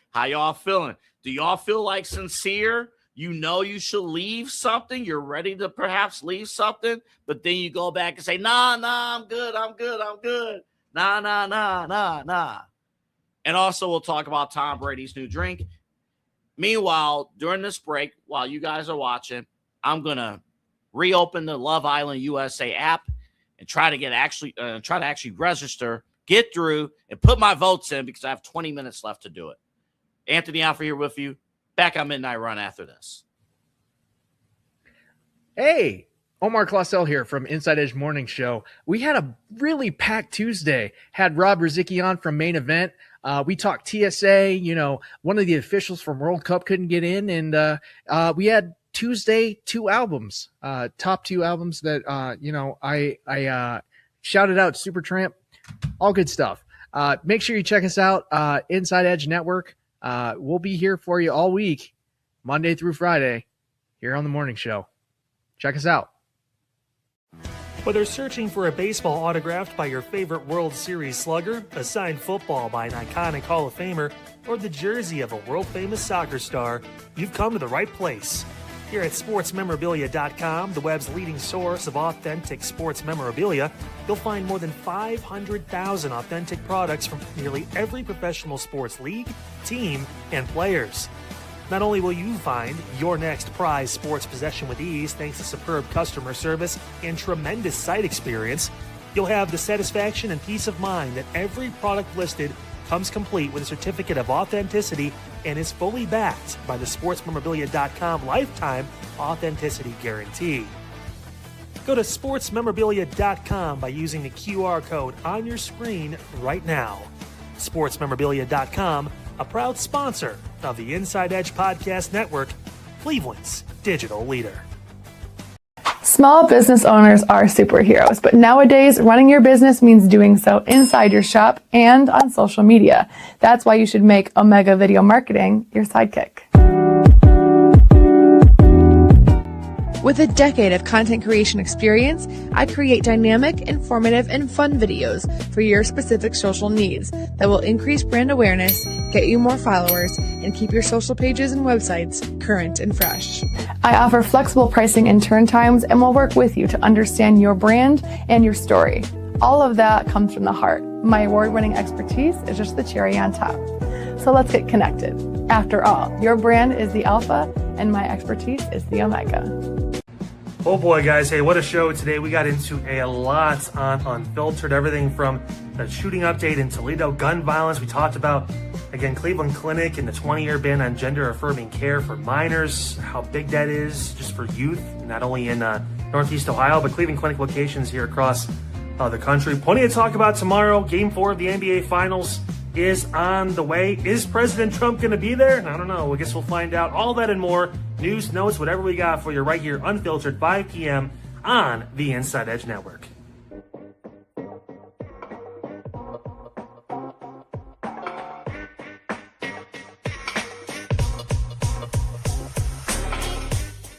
How y'all feeling? Do y'all feel like sincere? You know you should leave something. You're ready to perhaps leave something, but then you go back and say, nah, I'm good. Nah. And also we'll talk about Tom Brady's new drink. Meanwhile, during this break, while you guys are watching, I'm going to reopen the Love Island USA app and try to actually register, get through, and put my votes in because I have 20 minutes left to do it. Anthony Alford here with you. Back on Midnight Run after this. Hey, Omar Clausel here from Inside Edge Morning Show. We had a really packed Tuesday. Had Rob Rizicki on from Main Event. We talked TSA. One of the officials from World Cup couldn't get in, and we had Tuesday 2 albums, top 2 albums that I shouted out. Supertramp, all good stuff. Make sure you check us out, Inside Edge Network. We'll be here for you all week, Monday through Friday, here on the morning show. Check us out. Whether searching for a baseball autographed by your favorite World Series slugger, a signed football by an iconic Hall of Famer, or the jersey of a world-famous soccer star, you've come to the right place. Here at sportsmemorabilia.com, the web's leading source of authentic sports memorabilia, you'll find more than 500,000 authentic products from nearly every professional sports league, team, and players. Not only will you find your next prized sports possession with ease thanks to superb customer service and tremendous site experience, you'll have the satisfaction and peace of mind that every product listed comes complete with a certificate of authenticity and is fully backed by the sportsmemorabilia.com lifetime authenticity guarantee. Go to sportsmemorabilia.com by using the QR code on your screen right now. Sportsmemorabilia.com, a proud sponsor of the Inside Edge Podcast Network, Cleveland's digital leader. Small business owners are superheroes, but nowadays running your business means doing so inside your shop and on social media. That's why you should make Omega Video Marketing your sidekick. With a decade of content creation experience, I create dynamic, informative, and fun videos for your specific social needs that will increase brand awareness, get you more followers, and keep your social pages and websites current and fresh. I offer flexible pricing and turn times and will work with you to understand your brand and your story. All of that comes from the heart. My award-winning expertise is just the cherry on top. So let's get connected. After all, your brand is the alpha and my expertise is the omega. Oh boy, guys. Hey, what a show today. We got into a lot on Unfiltered, everything from the shooting update in Toledo, gun violence. We talked about, again, Cleveland Clinic and the 20-year ban on gender-affirming care for minors, how big that is just for youth, not only in Northeast Ohio, but Cleveland Clinic locations here across the country. Plenty to talk about tomorrow. Game 4 of the NBA Finals is on the way. Is President Trump going to be there? I don't know. I guess we'll find out. All that and more. News, notes, whatever we got for you right here, Unfiltered, 5 p.m. on the Inside Edge Network.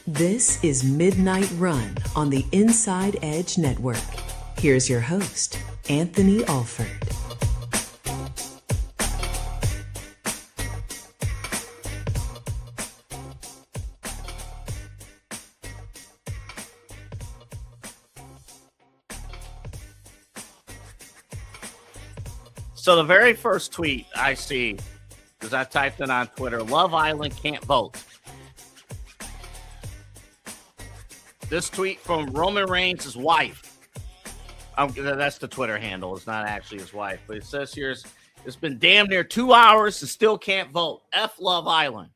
This is Midnight Run on the Inside Edge Network. Here's your host, Anthony Alford. So the very first tweet I see, because I typed it on Twitter, Love Island can't vote. This tweet from Roman Reigns' wife. That's the Twitter handle. It's not actually his wife. But it says here, it's been damn near 2 hours and still can't vote. F Love Island.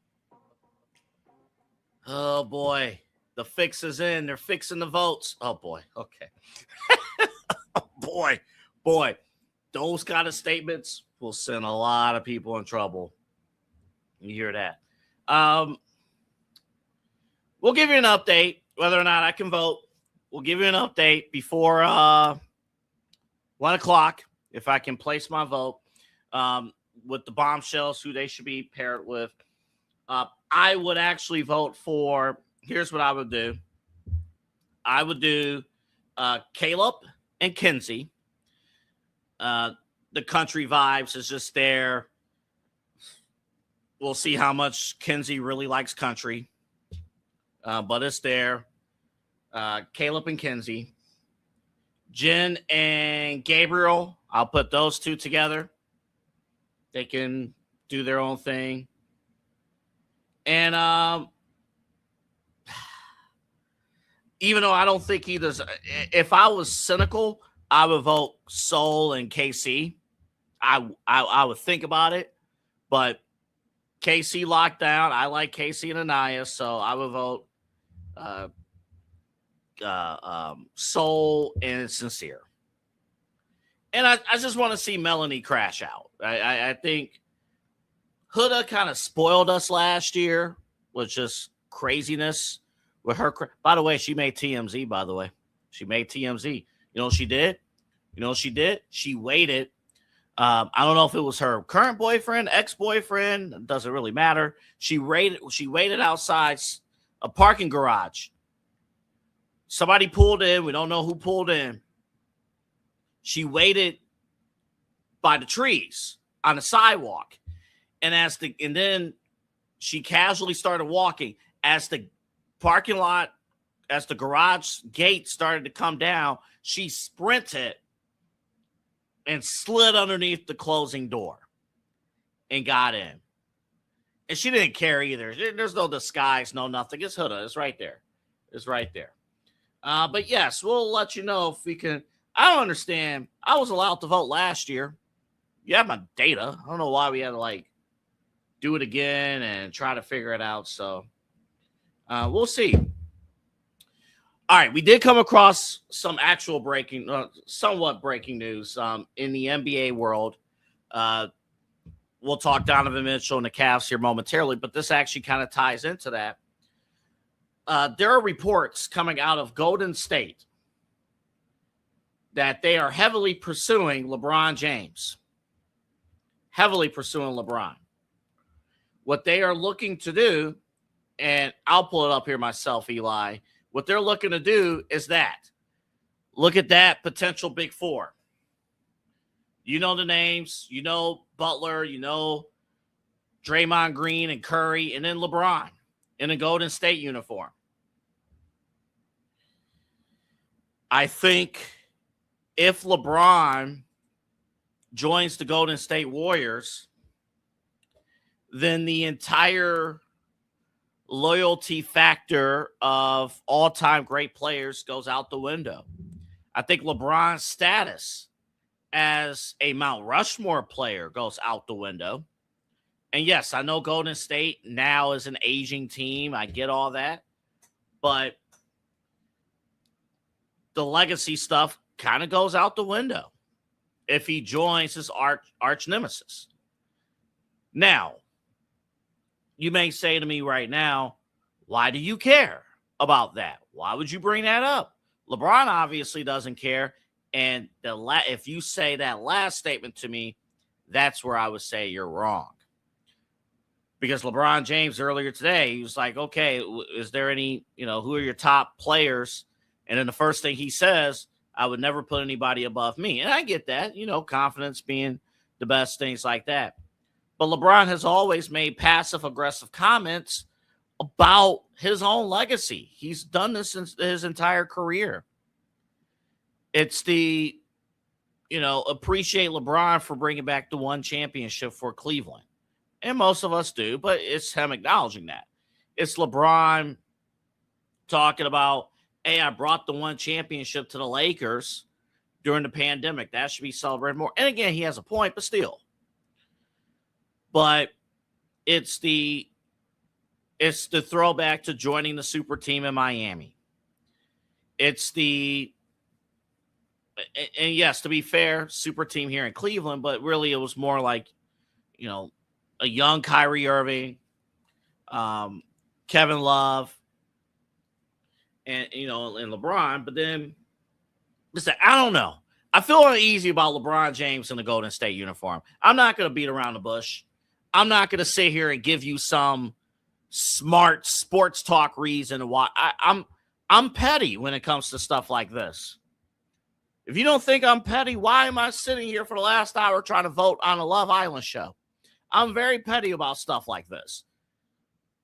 Oh, boy. The fix is in. They're fixing the votes. Oh, boy. Okay. Oh, boy. Those kind of statements will send a lot of people in trouble. You hear that? We'll give you an update whether or not I can vote. We'll give you an update before 1 o'clock if I can place my vote with the bombshells, who they should be paired with. I would actually vote for, here's what I would do. I would do Caleb and Kinsey. The country vibes is just there. We'll see how much Kinsey really likes country. But it's there. Caleb and Kinsey. Jen and Gabriel, I'll put those two together. They can do their own thing. And even though I don't think he does, if I was cynical, I would vote Soul and KC. I would think about it, but KC locked down. I like KC and Anaya, so I would vote Soul and Sincere. And I just want to see Melanie crash out. I think Huda kind of spoiled us last year with just craziness with her. By the way, she made TMZ, by the way. She made TMZ. You know what she did? She waited. I don't know if it was her current boyfriend, ex-boyfriend. It doesn't really matter. She waited outside a parking garage. Somebody pulled in. We don't know who pulled in. She waited by the trees on the sidewalk. And then she casually started walking as the parking lot, as the garage gate started to come down. She sprinted and slid underneath the closing door and got in. And she didn't care either. There's no disguise, no nothing. It's Huda. It's right there. But yes, we'll let you know if we can. I don't understand. I was allowed to vote last year. You have my data. I don't know why we had to do it again and try to figure it out. So we'll see. All right, we did come across some actual somewhat breaking news in the NBA world. We'll talk Donovan Mitchell and the Cavs here momentarily, but this actually kind of ties into that. there are reports coming out of Golden State that they are heavily pursuing LeBron James. Heavily pursuing LeBron. What they are looking to do, and I'll pull it up here myself, Eli. What they're looking to do is that. Look at that potential big four. You know the names. You know Butler. You know Draymond Green and Curry, and then LeBron in a Golden State uniform. I think if LeBron joins the Golden State Warriors, then the entire loyalty factor of all-time great players goes out the window. I think LeBron's status as a Mount Rushmore player goes out the window. And yes, I know Golden State now is an aging team. I get all that. But the legacy stuff kind of goes out the window if he joins his arch nemesis. Now, you may say to me right now, why do you care about that? Why would you bring that up? LeBron obviously doesn't care. And if you say that last statement to me, that's where I would say you're wrong. Because LeBron James earlier today, he was like, okay, is there any, who are your top players? And then the first thing he says, I would never put anybody above me. And I get that, confidence being the best, things like that. But LeBron has always made passive-aggressive comments about his own legacy. He's done this since his entire career. It's the, appreciate LeBron for bringing back the one championship for Cleveland. And most of us do, but it's him acknowledging that. It's LeBron talking about, hey, I brought the one championship to the Lakers during the pandemic. That should be celebrated more. And again, he has a point, but still. But it's the throwback to joining the super team in Miami. It's and yes, to be fair, super team here in Cleveland, but really it was more like, a young Kyrie Irving, Kevin Love, and LeBron. But then, listen, I don't know. I feel uneasy about LeBron James in the Golden State uniform. I'm not going to beat around the bush. I'm not going to sit here and give you some smart sports talk reason why. I'm petty when it comes to stuff like this. If you don't think I'm petty, why am I sitting here for the last hour trying to vote on a Love Island show? I'm very petty about stuff like this.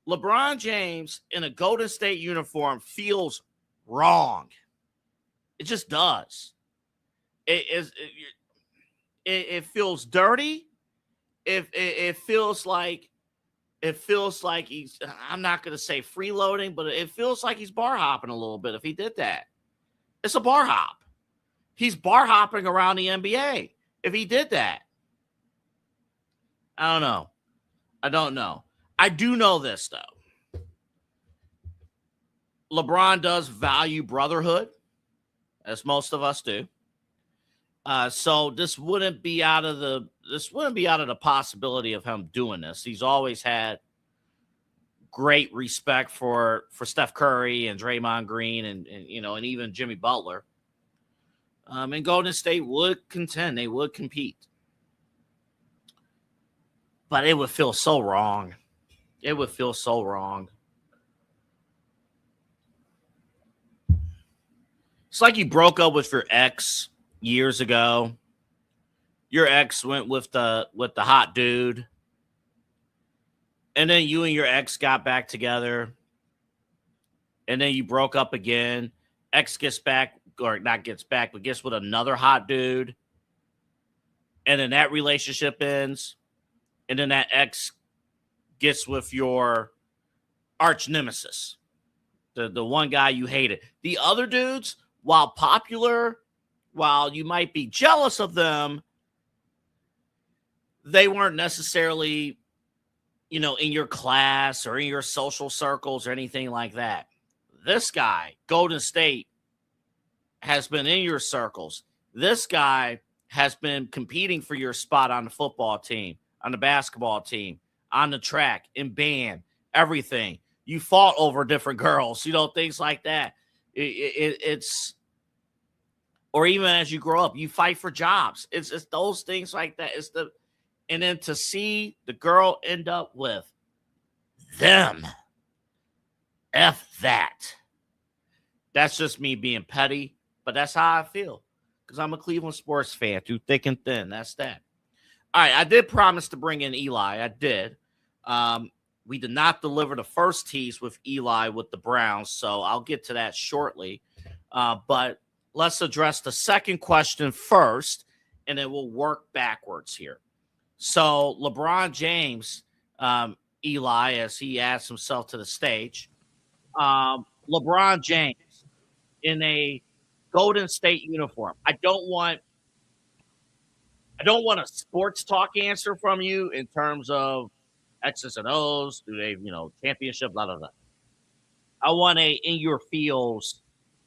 LeBron James in a Golden State uniform feels wrong. It just does. It feels dirty. It feels like he's, I'm not going to say freeloading, but it feels like he's bar hopping a little bit if he did that. It's a bar hop. He's bar hopping around the NBA if he did that. I don't know. I do know this, though. LeBron does value brotherhood, as most of us do. So this wouldn't be out of the possibility of him doing this. He's always had great respect for Steph Curry and Draymond Green and even Jimmy Butler. And Golden State would contend. They would compete. But it would feel so wrong. It would feel so wrong. It's like you broke up with your ex years ago. Your ex went with the hot dude. And then you and your ex got back together. And then you broke up again. Ex gets back, or not gets back, but gets with another hot dude. And then that relationship ends. And then that ex gets with your arch nemesis, the one guy you hated. The other dudes, while popular, while you might be jealous of them, they weren't necessarily, in your class or in your social circles or anything like that. This guy, Golden State, has been in your circles. This guy has been competing for your spot on the football team, on the basketball team, on the track, in band, everything. you fought over different girls, things like that. It's or even as you grow up, you fight for jobs. It's those things like that. And then to see the girl end up with them, F that. That's just me being petty, but that's how I feel because I'm a Cleveland sports fan through thick and thin. That's that. All right, I did promise to bring in Eli. I did. We did not deliver the first tease with Eli with the Browns, so I'll get to that shortly. But let's address the second question first, and then we'll work backwards here. So LeBron James, Eli, as he adds himself to the stage, LeBron James in a Golden State uniform. I don't want a sports talk answer from you in terms of X's and O's. Do they, championship, blah, blah, blah. I want a in your feels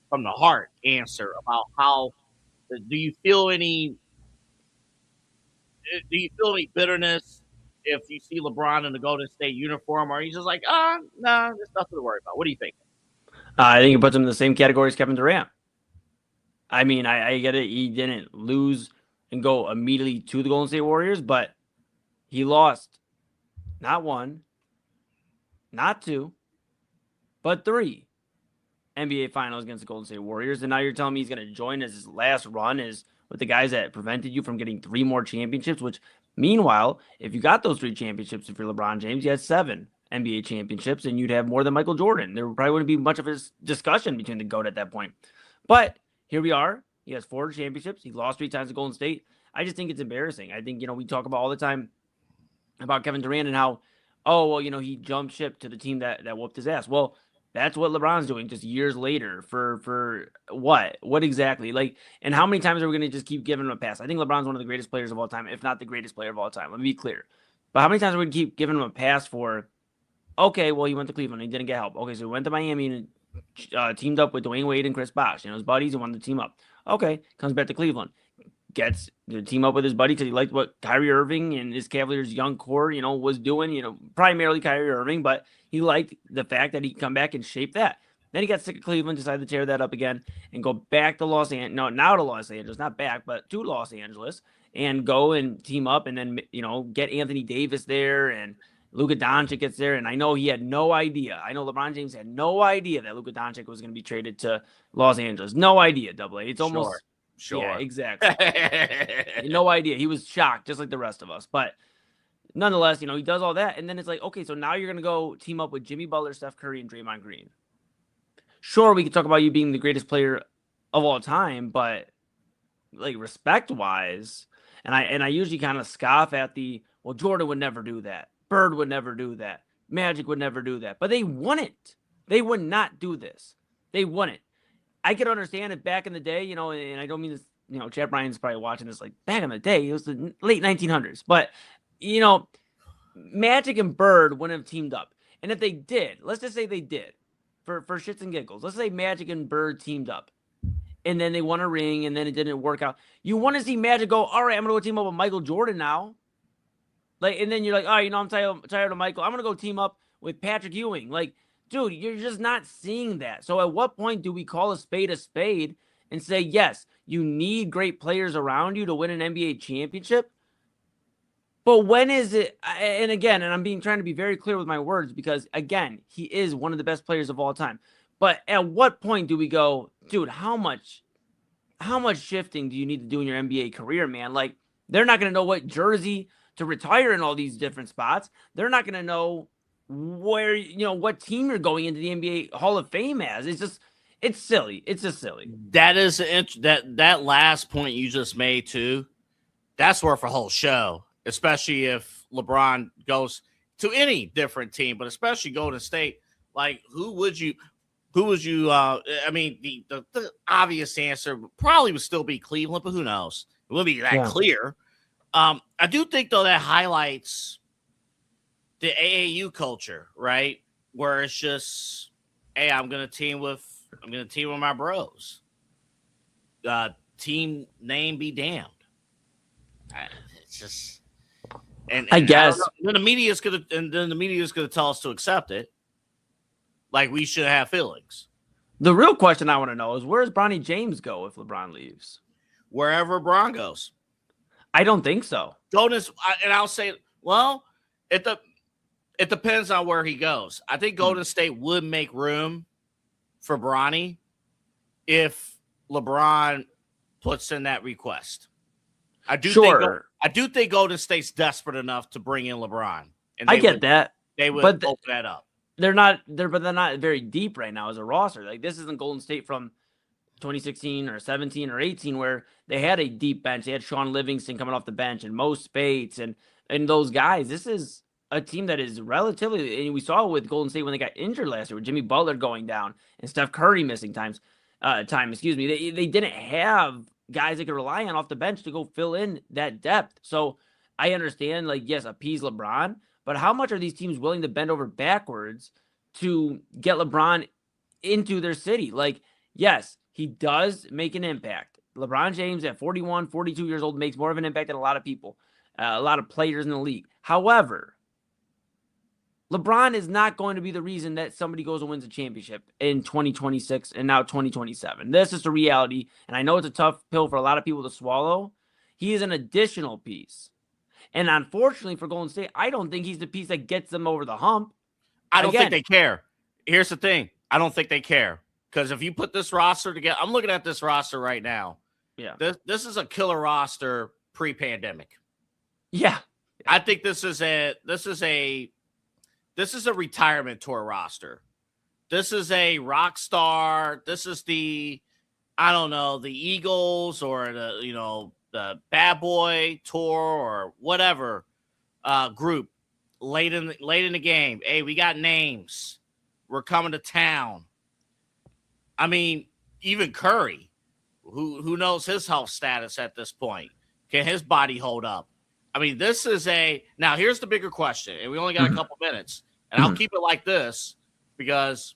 from the heart answer about how do you feel any bitterness if you see LeBron in the Golden State uniform, or are you just like, nah, there's nothing to worry about? What do you think? I think it puts him in the same category as Kevin Durant. I mean, I get it. He didn't lose and go immediately to the Golden State Warriors, but he lost not one, not two, but 3 NBA Finals against the Golden State Warriors. And now you're telling me he's going to join as his last run is with the guys that prevented you from getting 3 more championships, which meanwhile, if you got those 3 championships, if you're LeBron James, you had 7 NBA championships and you'd have more than Michael Jordan. There probably wouldn't be much of a discussion between the GOAT at that point. But here we are. He has 4 championships. He lost 3 times to Golden State. I just think it's embarrassing. I think, we talk about all the time about Kevin Durant and how, he jumped ship to the team that whooped his ass. Well, that's what LeBron's doing just years later for what? What exactly? And how many times are we going to just keep giving him a pass? I think LeBron's one of the greatest players of all time, if not the greatest player of all time. Let me be clear. But how many times are we going to keep giving him a pass for, okay, well, he went to Cleveland. He didn't get help. Okay, so he went to Miami and teamed up with Dwayne Wade and Chris Bosh, his buddies, and wanted to team up. Okay, comes back to Cleveland. Gets to team up with his buddy because he liked what Kyrie Irving and his Cavaliers young core, was doing, primarily Kyrie Irving, but he liked the fact that he could come back and shape that. Then he got sick of Cleveland, decided to tear that up again and go back to Los Angeles. No, now to Los Angeles, not back, but to Los Angeles and go and team up and then, get Anthony Davis there and Luka Doncic gets there. And I know he had no idea. I know LeBron James had no idea that Luka Doncic was going to be traded to Los Angeles. No idea, AA. It's almost... Sure. Yeah, exactly. No idea. He was shocked, just like the rest of us. But nonetheless, he does all that. And then it's like, okay, so now you're going to go team up with Jimmy Butler, Steph Curry, and Draymond Green. Sure, we could talk about you being the greatest player of all time, but respect-wise, and I usually kind of scoff at Jordan would never do that. Bird would never do that. Magic would never do that. But they wouldn't. They would not do this. They wouldn't. I could understand it back in the day, and I don't mean this, Chad Bryan's probably watching this back in the day. It was the late 1900s. But, Magic and Bird wouldn't have teamed up. And if they did, let's just say they did, for shits and giggles. Let's say Magic and Bird teamed up. And then they won a ring, and then it didn't work out. You want to see Magic go, all right, I'm going to go team up with Michael Jordan now. And then you're like, all right, I'm tired of Michael. I'm going to go team up with Patrick Ewing. Dude, you're just not seeing that. So at what point do we call a spade and say, yes, you need great players around you to win an NBA championship? But when is it? And again, and I'm trying to be very clear with my words because, again, he is one of the best players of all time. But at what point do we go, dude, how much shifting do you need to do in your NBA career, man? They're not going to know what jersey to retire in all these different spots. They're not going to know where, what team you're going into the NBA Hall of Fame as. It's silly. It's just silly. That is that last point you just made too. That's worth a whole show, especially if LeBron goes to any different team, but especially Golden State. Who would you, I mean, the obvious answer probably would still be Cleveland, but who knows? It wouldn't be that clear. I do think though that highlights the AAU culture, right? Where it's just, hey, I'm gonna team with my bros. Team name be damned. It's just, and I guess then the media is gonna tell us to accept it. like we should have feelings. The real question I want to know is, where does Bronny James go if LeBron leaves? Wherever Bron goes. I don't think so. And I'll say, well, it depends on where he goes. I think Golden State would make room for Bronny if LeBron puts in that request. I do think Golden State's desperate enough to bring in LeBron. And I get that. They would open that up. They're not very deep right now as a roster. Like, this isn't Golden State from 2016 or 17 or 18 where they had a deep bench. They had Sean Livingston coming off the bench and Mo Spates and those guys. This is a team that is relatively, and we saw with Golden State when they got injured last year with Jimmy Butler going down and Steph Curry missing time. They didn't have guys they could rely on off the bench to go fill in that depth. So I understand, like, yes, appease LeBron, but how much are these teams willing to bend over backwards to get LeBron into their city? Like, yes, he does make an impact. LeBron James at 41, 42 years old makes more of an impact than a lot of people, a lot of players in the league. However, LeBron is not going to be the reason that somebody goes and wins a championship in 2026 and now 2027. This is the reality, and I know it's a tough pill for a lot of people to swallow. He is an additional piece. And unfortunately for Golden State, I don't think he's the piece that gets them over the hump. I don't think they care. Here's the thing. I don't think they care. Because if you put this roster together, I'm looking at this roster right now. Yeah. This is a killer roster pre-pandemic. Yeah. I think this is a retirement tour roster. This is a rock star. This is the Eagles or the Bad Boy tour or whatever group late in the game. Hey, we got names. We're coming to town. I mean, even Curry, who knows his health status at this point? Can his body hold up? I mean, now here's the bigger question, and we only got a couple minutes, and I'll keep it like this because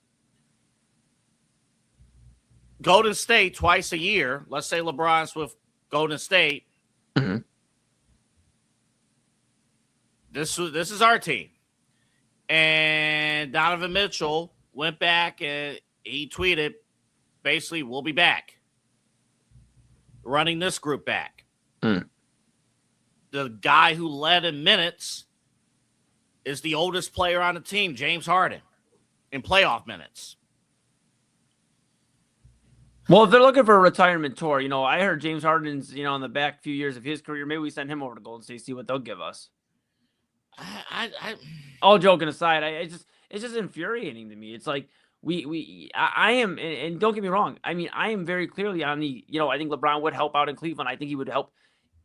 Golden State twice a year, let's say LeBron's with Golden State, this is our team. And Donovan Mitchell went back and he tweeted, basically, we'll be back. Running this group back. The guy who led in minutes is the oldest player on the team, James Harden, in playoff minutes. Well, if they're looking for a retirement tour, I heard James Harden's, in the back few years of his career, maybe we send him over to Golden State, see what they'll give us. All joking aside, it's just infuriating to me. It's like I am, and don't get me wrong. I mean, I am very clearly on the, I think LeBron would help out in Cleveland. I think he would help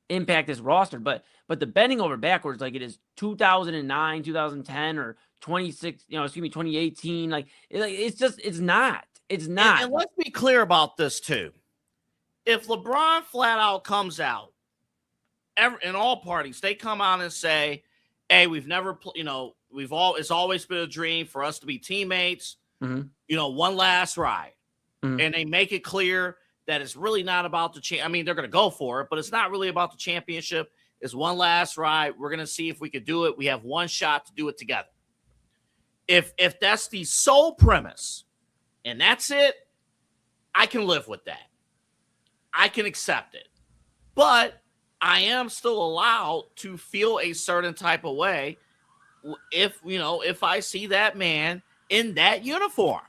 impact his roster, but the bending over backwards, like it is 2009, 2010, or 2018. It's not. It's not. And let's be clear about this too. If LeBron flat out comes out, in all parties, they come out and say, "Hey, we've never, it's always been a dream for us to be teammates. One last ride," and they make it clear that it's really not about the I mean, they're going to go for it, but it's not really about the championship. It's one last ride. We're going to see if we could do it. We have one shot to do it together. If that's the sole premise and that's it, I can live with that. I can accept it. But I am still allowed to feel a certain type of way if I see that man in that uniform.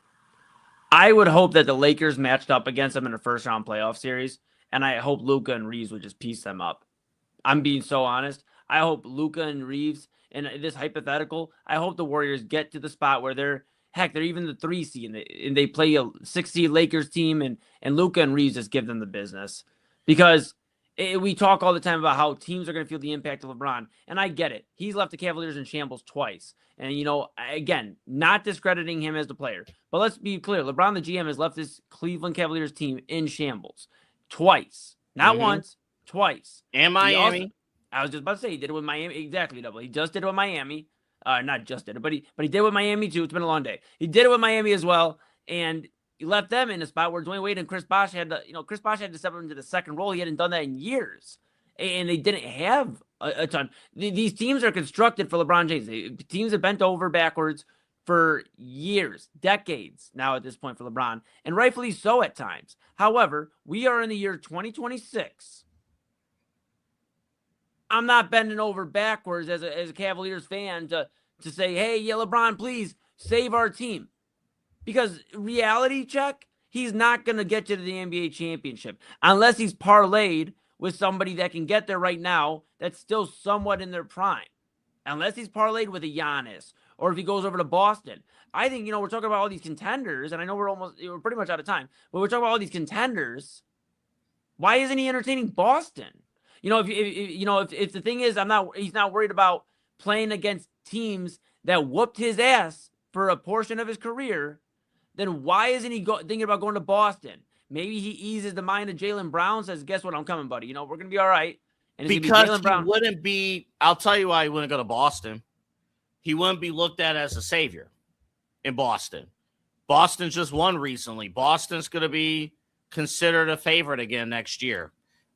I would hope that the Lakers matched up against them in a first-round playoff series, and I hope Luka and Reeves would just piece them up. I'm being so honest. I hope Luka and Reeves, in this hypothetical, I hope the Warriors get to the spot where they're even the 3 seed, and they play a 6 seed Lakers team, and Luka and Reeves just give them the business. Because we talk all the time about how teams are going to feel the impact of LeBron, and I get it. He's left the Cavaliers in shambles twice. And, again, not discrediting him as the player. But let's be clear. LeBron, the GM, has left this Cleveland Cavaliers team in shambles twice. Not once, twice. And Miami. I was just about to say, he did it with Miami. Exactly, Double. He just did it with Miami. Not just did it, but he did it with Miami, too. It's been a long day. He did it with Miami as well. And he left them in a spot where Dwayne Wade and Chris Bosh had to step into the second role. He hadn't done that in years. And they didn't have a ton. These teams are constructed for LeBron James. Teams have bent over backwards for years, decades now at this point for LeBron, and rightfully so at times. However, we are in the year 2026. I'm not bending over backwards as a Cavaliers fan to say, hey, yeah, LeBron, please save our team. Because reality check, he's not going to get you to the NBA championship unless he's parlayed with somebody that can get there right now that's still somewhat in their prime. Unless he's parlayed with a Giannis, or if he goes over to Boston. I think, we're talking about all these contenders, and I know we're pretty much out of time, but we're talking about all these contenders. Why isn't he entertaining Boston? If the thing is, he's not worried about playing against teams that whooped his ass for a portion of his career, then why isn't he thinking about going to Boston? Maybe he eases the mind of Jaylen Brown, says, guess what, I'm coming, buddy. We're going to be all right. And because he wouldn't be, I'll tell you why he wouldn't go to Boston. He wouldn't be looked at as a savior in Boston. Boston's just won recently. Boston's going to be considered a favorite again next year,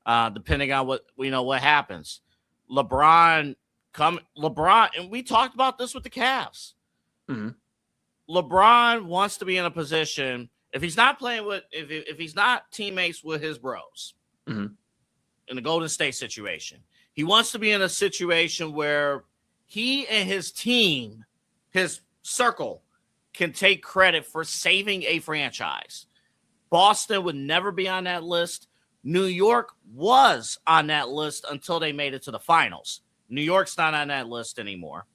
depending on what happens. LeBron, and we talked about this with the Cavs. Mm-hmm. LeBron wants to be in a position, if he's not playing with, if he's not teammates with his bros, mm-hmm. in the Golden State situation, he wants to be in a situation where he and his team, his circle, can take credit for saving a franchise. Boston would never be on that list. New York was on that list until they made it to the finals. New York's not on that list anymore.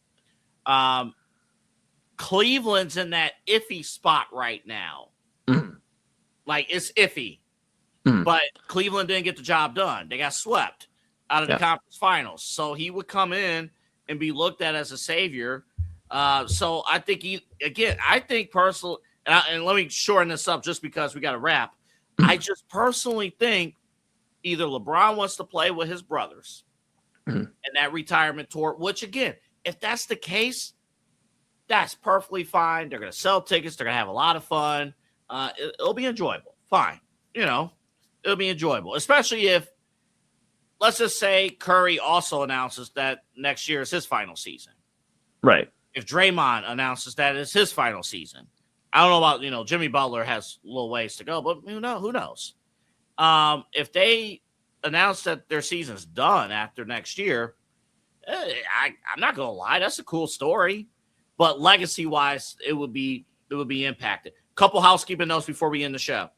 Cleveland's in that iffy spot right now. Mm-hmm. Like, it's iffy. Mm-hmm. But Cleveland didn't get the job done. They got swept out of the conference finals. So he would come in and be looked at as a savior. So I think I think personally, and let me shorten this up just because we got to wrap. I just personally think either LeBron wants to play with his brothers and that retirement tour, which again, if that's the case, that's perfectly fine. They're going to sell tickets. They're going to have a lot of fun. It'll be enjoyable. Fine. It'll be enjoyable, especially if, let's just say, Curry also announces that next year is his final season. Right. If Draymond announces that it's his final season. I don't know about, Jimmy Butler has a little ways to go, but who knows? If they announce that their season's done after next year, I'm not going to lie. That's a cool story. But legacy-wise, it would be impacted. Couple housekeeping notes before we end the show.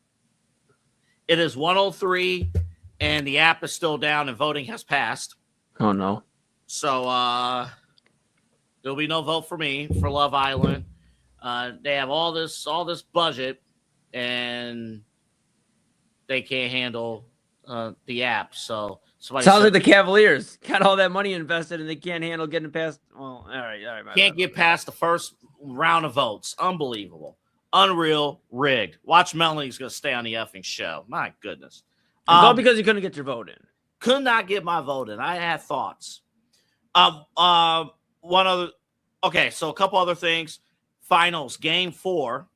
It is 1:03, and the app is still down, and voting has passed. Oh, no. So there'll be no vote for me for Love Island. They have all this budget, and they can't handle the app. So sounds like the Cavaliers got all that money invested, and they can't handle getting past. Well, all right. Can't get past the first round of votes. Unbelievable, unreal, rigged. Watch Melanie's gonna stay on the effing show. My goodness. All because you couldn't get your vote in. Could not get my vote in. I had thoughts. One other. Okay, so a couple other things. Finals Game 4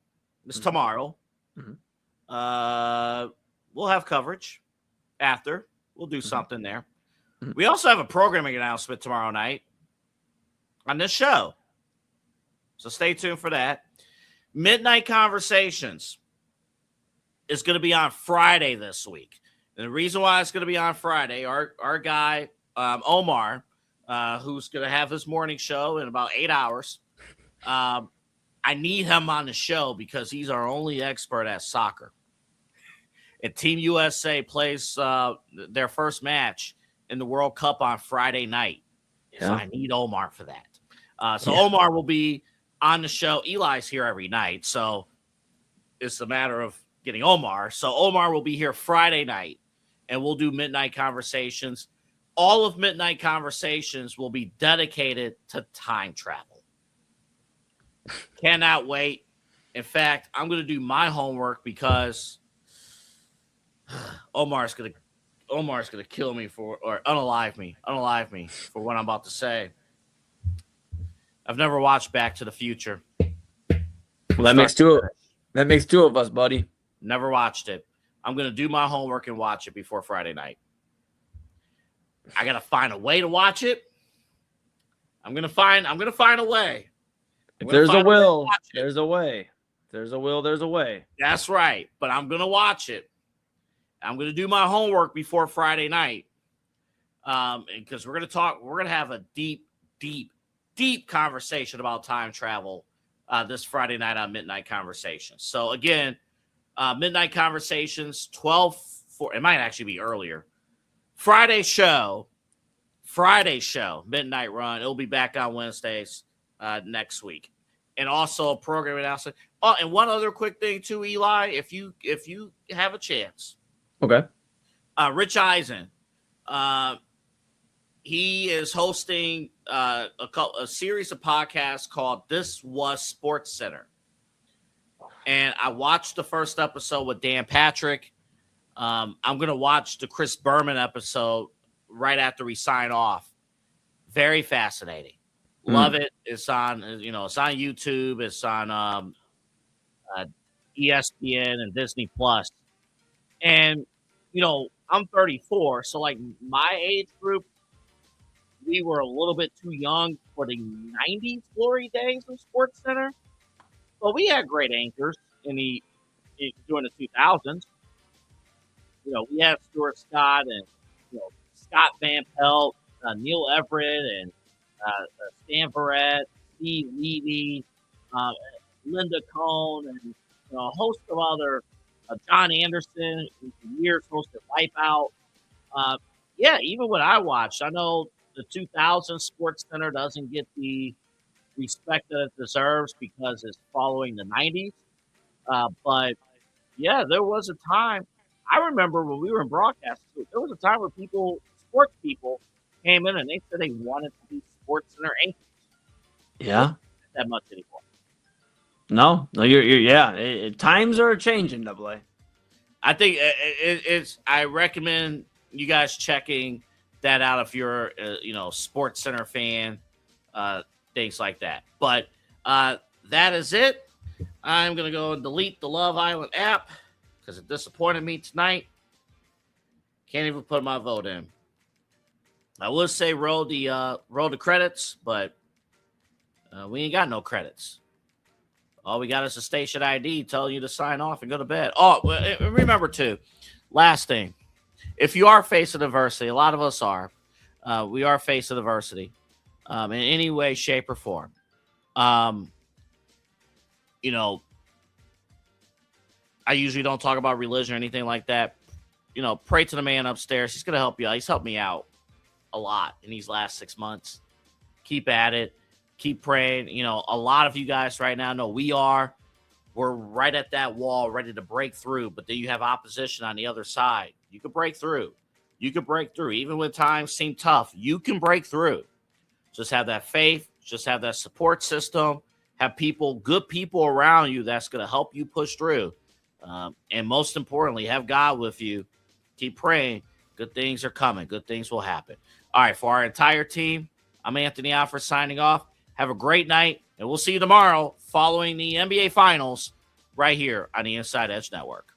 is tomorrow. Mm-hmm. We'll have coverage after. We'll do something there. Mm-hmm. We also have a programming announcement tomorrow night on this show. So stay tuned for that. Midnight Conversations is going to be on Friday this week. And the reason why it's going to be on Friday, our guy, Omar, who's going to have his morning show in about 8 hours. I need him on the show because he's our only expert at soccer. And Team USA plays their first match in the World Cup on Friday night. Yeah. So I need Omar for that. Omar will be on the show. Eli's here every night, so it's a matter of getting Omar. So Omar will be here Friday night, and we'll do Midnight Conversations. All of Midnight Conversations will be dedicated to time travel. Cannot wait. In fact, I'm going to do my homework because Omar's going to kill me or unalive me for what I'm about to say. I've never watched Back to the Future. Well, that makes two of us, buddy. Never watched it. I'm going to do my homework and watch it before Friday night. I got to find a way to watch it. I'm going to find a way. If gonna there's a find way to will, watch it. there's a way. If there's a will, there's a way. That's right. But I'm going to watch it. I'm going to do my homework before Friday night. Because we're going to have a deep conversation about time travel this Friday night on Midnight Conversations. So again, Midnight Conversations, 12, it might actually be earlier. Friday show, Midnight Run. It'll be back on Wednesdays next week. And also a program announcement. Oh, and one other quick thing too, Eli, if you have a chance. Okay. Rich Eisen, he is hosting a series of podcasts called This Was Sports Center. And I watched the first episode with Dan Patrick. I'm going to watch the Chris Berman episode right after we sign off. Very fascinating. Love it. It's on YouTube. It's on ESPN and Disney Plus. And, I'm 34. So like my age group, we were a little bit too young for the 90s glory days of Sports Center. But we had great anchors during the 2000s. We had Stuart Scott and Scott Van Pelt, Neil Everett, and Stan Verrett, Steve Levy, Linda Cohn, and a host of other John Anderson, who for years hosted Wipeout. Even when I watched, I know the 2000 Sports Center doesn't get the respect that it deserves because it's following the 90s. But there was a time. I remember when we were in broadcast, there was a time where sports people came in and they said they wanted to be Sports Center anchors. Yeah. Not that much anymore. No, you're times are changing, Double A. I think I recommend you guys checking that out if you're Sports Center fan, things like that. But that is it. I'm gonna go and delete the Love Island app because it disappointed me tonight. Can't even put my vote in. I would say roll the credits, but we ain't got no credits. All we got is a station ID telling you to sign off and go to bed. Oh, remember too, last thing. If you are facing adversity, a lot of us are. We are facing adversity in any way, shape, or form. I usually don't talk about religion or anything like that. Pray to the man upstairs. He's going to help you out. He's helped me out a lot in these last 6 months. Keep at it. Keep praying. A lot of you guys right now know we're right at that wall ready to break through, but then you have opposition on the other side. You can break through. Even when times seem tough, you can break through. Just have that faith. Just have that support system. Have good people around you that's going to help you push through. And most importantly, have God with you. Keep praying. Good things are coming. Good things will happen. All right, for our entire team, I'm Anthony Alford signing off. Have a great night, and we'll see you tomorrow following the NBA Finals right here on the Inside Edge Network.